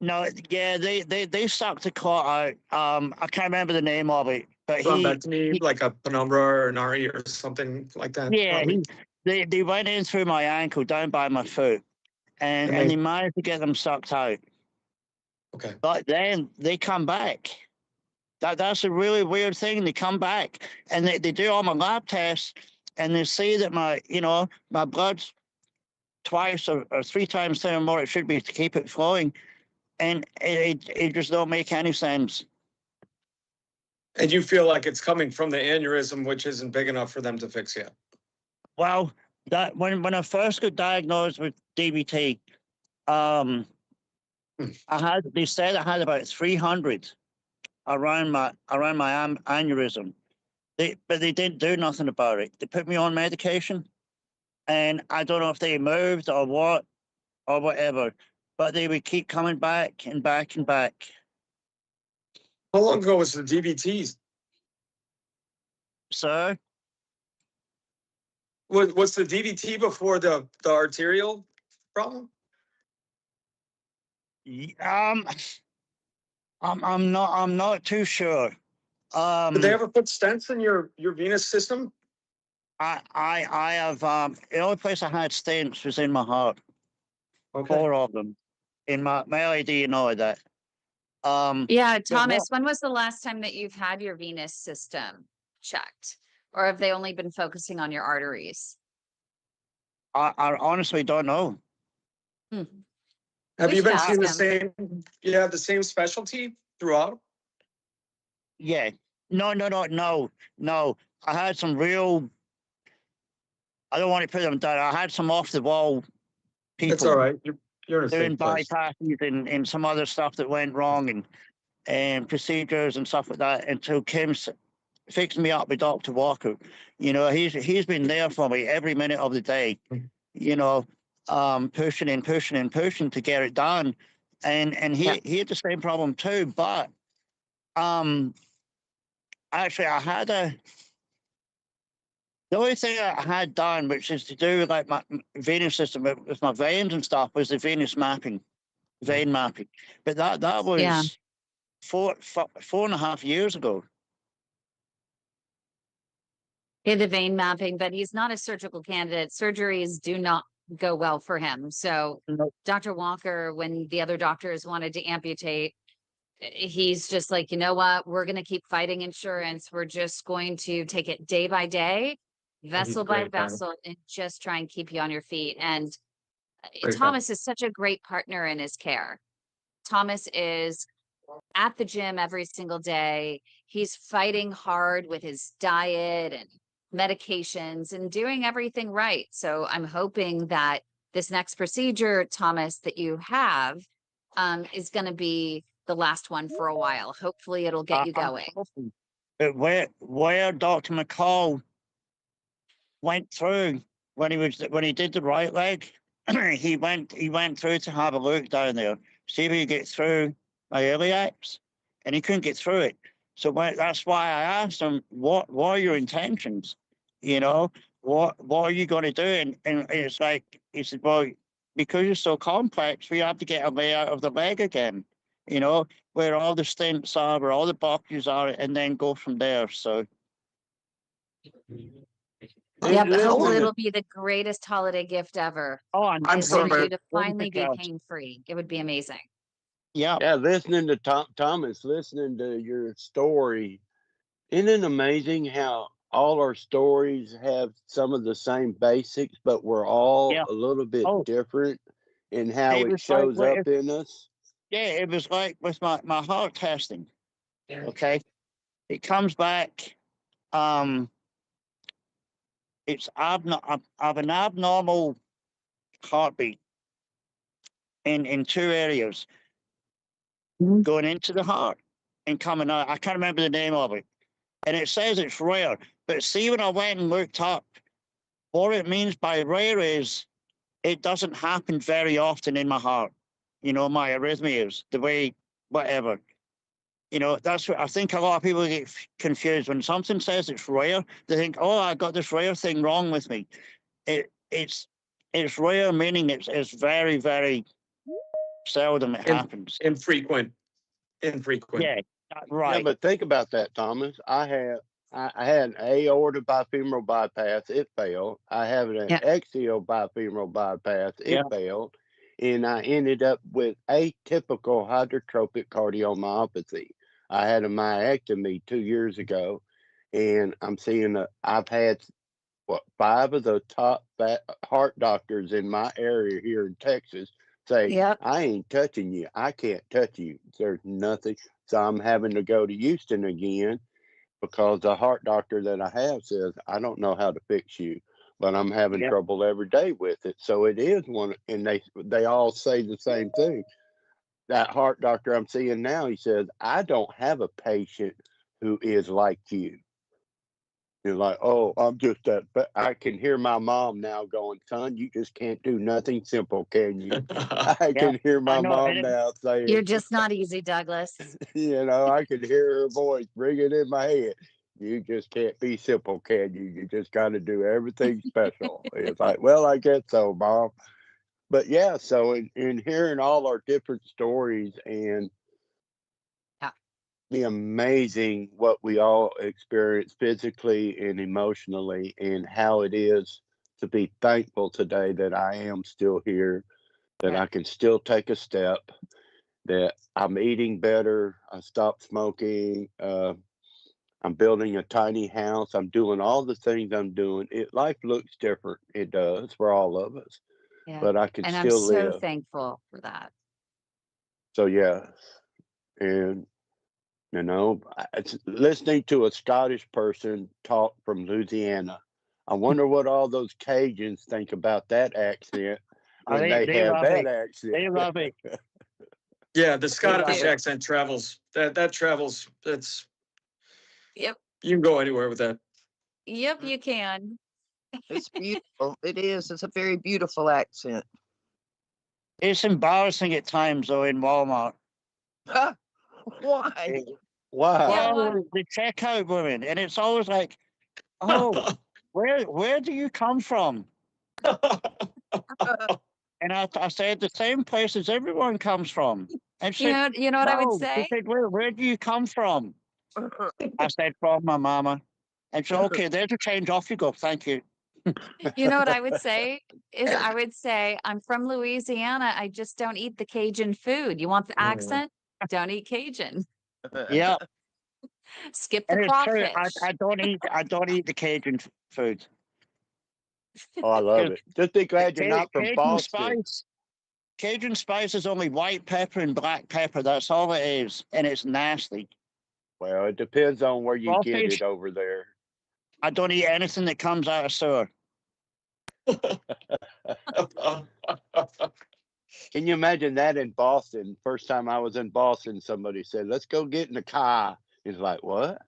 No, yeah, they suck the clot out. I can't remember the name of it, but he like a penumbra or an RE or something like that. Yeah, they went in through my ankle down by my foot, and they managed to get them sucked out. Okay. But then they come back. That's a really weird thing. They come back and they do all my lab tests, and they see that my blood's twice or 3 times more it should be to keep it flowing. and it just don't make any sense. And you feel like it's coming from the aneurysm, which isn't big enough for them to fix yet. Well, that when I first got diagnosed with DVT, they said I had about 300 around my aneurysm. But they didn't do nothing about it. They put me on medication, and I don't know if they moved or what or whatever, but they would keep coming back and back and back. How long ago was the DVTs? So, Was the DVT before the arterial problem? I'm not too sure. Did they ever put stents in your venous system? I have the only place I had stents was in my heart. Okay. 4 of them in my LAD and all of that. Yeah, Thomas, when was the last time that you've had your venous system checked? Or have they only been focusing on your arteries? I honestly don't know. Hmm. Have We you should been ask seeing the them. same? You have the same specialty throughout? Yeah. No. I had some real. I don't want to put them down. I had some off the wall people. It's all right. You're in a doing safe place. bypasses and some other stuff that went wrong and procedures and stuff like that until Kim's fixed me up with Dr. Walker. You know, he's been there for me every minute of the day, you know, pushing to get it done. And he had the same problem too, but actually the only thing I had done, which is to do with like my venous system with my veins and stuff, was the venous mapping, vein mapping. But that was 4.5 years ago. He had the vein mapping, but he's not a surgical candidate. Surgeries do not go well for him. So Nope. Dr. Walker, when the other doctors wanted to amputate, he's just like, you know what? We're going to keep fighting insurance. We're just going to take it day by day, vessel by vessel, and just try and keep you on your feet. And Thomas is such a great partner in his care. Thomas is at the gym every single day. He's fighting hard with his diet and medications and doing everything right. So I'm hoping that this next procedure, Thomas, that you have is going to be the last one for a while. Hopefully it'll get you going. But where Dr. McCall went through when he did the right leg, he went through to have a look down there, see if he could get through my iliacs, and he couldn't get through it. So that's why I asked him, what are your intentions? You know, what are you going to do? And it's like, he said, well, because you're so complex, we have to get a layout of the leg again, you know, where all the stents are, where all the boxes are, and then go from there. So. Yeah, but hopefully it'll be the greatest holiday gift ever. Oh, I'm For sorry. you to finally be pain-free. It would be amazing. Yeah. Yeah, listening to Thomas, listening to your story, isn't it amazing how all our stories have some of the same basics, but we're all a little bit different in how it shows up in us? Yeah, it was like with my heart testing. Okay. It comes back, it's I have an abnormal heartbeat in 2 areas, going into the heart and coming out. I can't remember the name of it. And it says it's rare. But see, when I went and looked up, what it means by rare is it doesn't happen very often in my heart. You know, my arrhythmias, the way, whatever. You know, that's what I think a lot of people get confused. When something says it's rare, they think, oh, I got this rare thing wrong with me. It's rare, meaning it's very, very seldom it happens. Infrequent. Yeah, right. Yeah, but think about that, Thomas. I had an aorta bifemoral bypass, it failed. I have an axial bifemoral bypass, it failed. And I ended up with atypical hydrotropic cardiomyopathy. I had a myectomy 2 years ago, and I'm seeing I've had 5 of the top heart doctors in my area here in Texas say, Yep. I ain't touching you. I can't touch you. There's nothing. So I'm having to go to Houston again because the heart doctor that I have says, I don't know how to fix you, but I'm having Yep. trouble every day with it. So it is one, and they all say the same thing. That heart doctor I'm seeing now, he says, I don't have a patient who is like you. You're like, oh, I'm just that. But I can hear my mom now going, son, you just can't do nothing simple, can you? I Yeah, can hear I my know. mom now You're saying, just not easy, Douglas. I can hear her voice ringing in my head. You just can't be simple, can you? You just got to do everything special. It's like, well, I guess so, mom. But yeah, so in hearing all our different stories and Yeah. the amazing what we all experience physically and emotionally, and how it is to be thankful today that I am still here, that Yeah. I can still take a step, that I'm eating better, I stopped smoking, I'm building a tiny house, I'm doing all the things I'm doing. Life looks different. It does for all of us, Yeah. but I can And I'm still so live. thankful for that. So yeah, and it's listening to a Scottish person talk from Louisiana. I wonder what all those Cajuns think about that accent when they They have love that it. accent. They love it. Yeah, the They Scottish love it. accent travels. That travels. That's Yep. you can go anywhere with that. Yep, you can. It's beautiful. It is. It's a very beautiful accent. It's embarrassing at times, though, in Walmart. Why? Wow. Yeah, Well, why? the checkout woman, and it's always like, oh, where do you come from? And I said the same place as everyone comes from. And she said, You know what I would no. She say? said, where do you come from? I said, from my mama. And she said, okay, there's a change. Off you go. Thank you. You know what I would say is I would say, I'm from Louisiana. I just don't eat the Cajun food. You want the accent? Don't eat Cajun. Yeah. Skip the And it's true. crawfish. I don't eat the Cajun food. Oh, I love Because it. Just be glad you're not from Cajun Boston. spice. Cajun spice is only white pepper and black pepper. That's all it is. And it's nasty. Well, it depends on where you get Crawfish, it over there. I don't eat anything that comes out of sewer. Can you imagine that in Boston? First time I was in Boston, somebody said, let's go get in the car. It's like, what?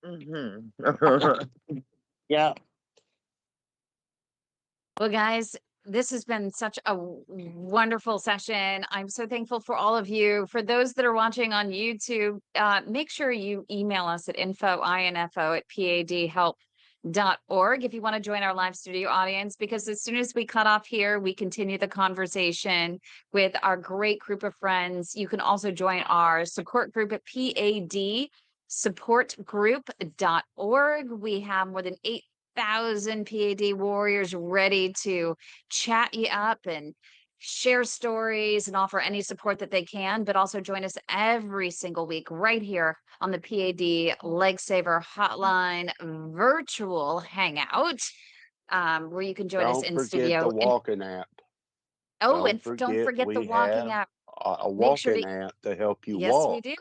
Mhm. Yeah. Well, guys, this has been such a wonderful session. I'm so thankful for all of you. For those that are watching on YouTube, make sure you email us at info@padhelp.org if you want to join our live studio audience, because as soon as we cut off here, we continue the conversation with our great group of friends. You can also join our support group at PAD supportgroup.org. We have more than 8,000 PAD warriors ready to chat you up and share stories and offer any support that they can, but also join us every single week right here on the PAD Leg Saver Hotline virtual hangout, where you can join us Don't in forget studio. the walking app. And don't forget the We walking have app. a Make sure walking to, app to help you yes, we walk. do.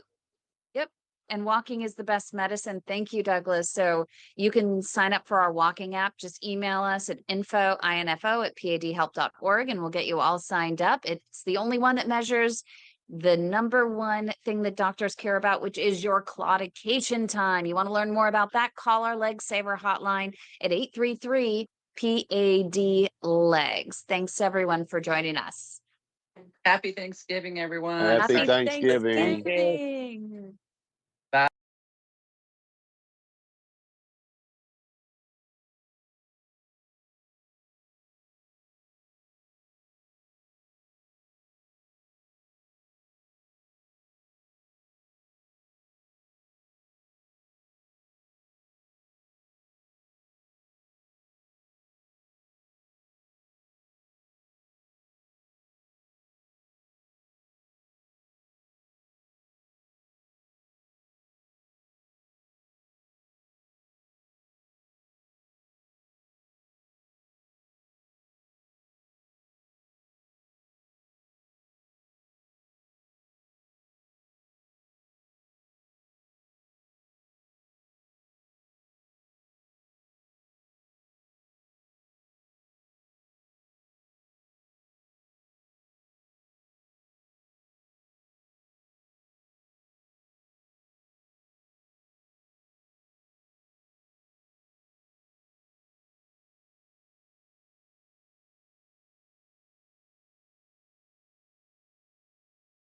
Yep. And walking is the best medicine. Thank you, Douglas. So you can sign up for our walking app. Just email us at info@padhelp.org and we'll get you all signed up. It's the only one that measures the number one thing that doctors care about, which is your claudication time. You want to learn more about that? Call our Leg Saver hotline at 833 PAD Legs. Thanks everyone for joining us. Happy Thanksgiving, everyone. Happy Happy Thanksgiving. Thank you. Thanksgiving.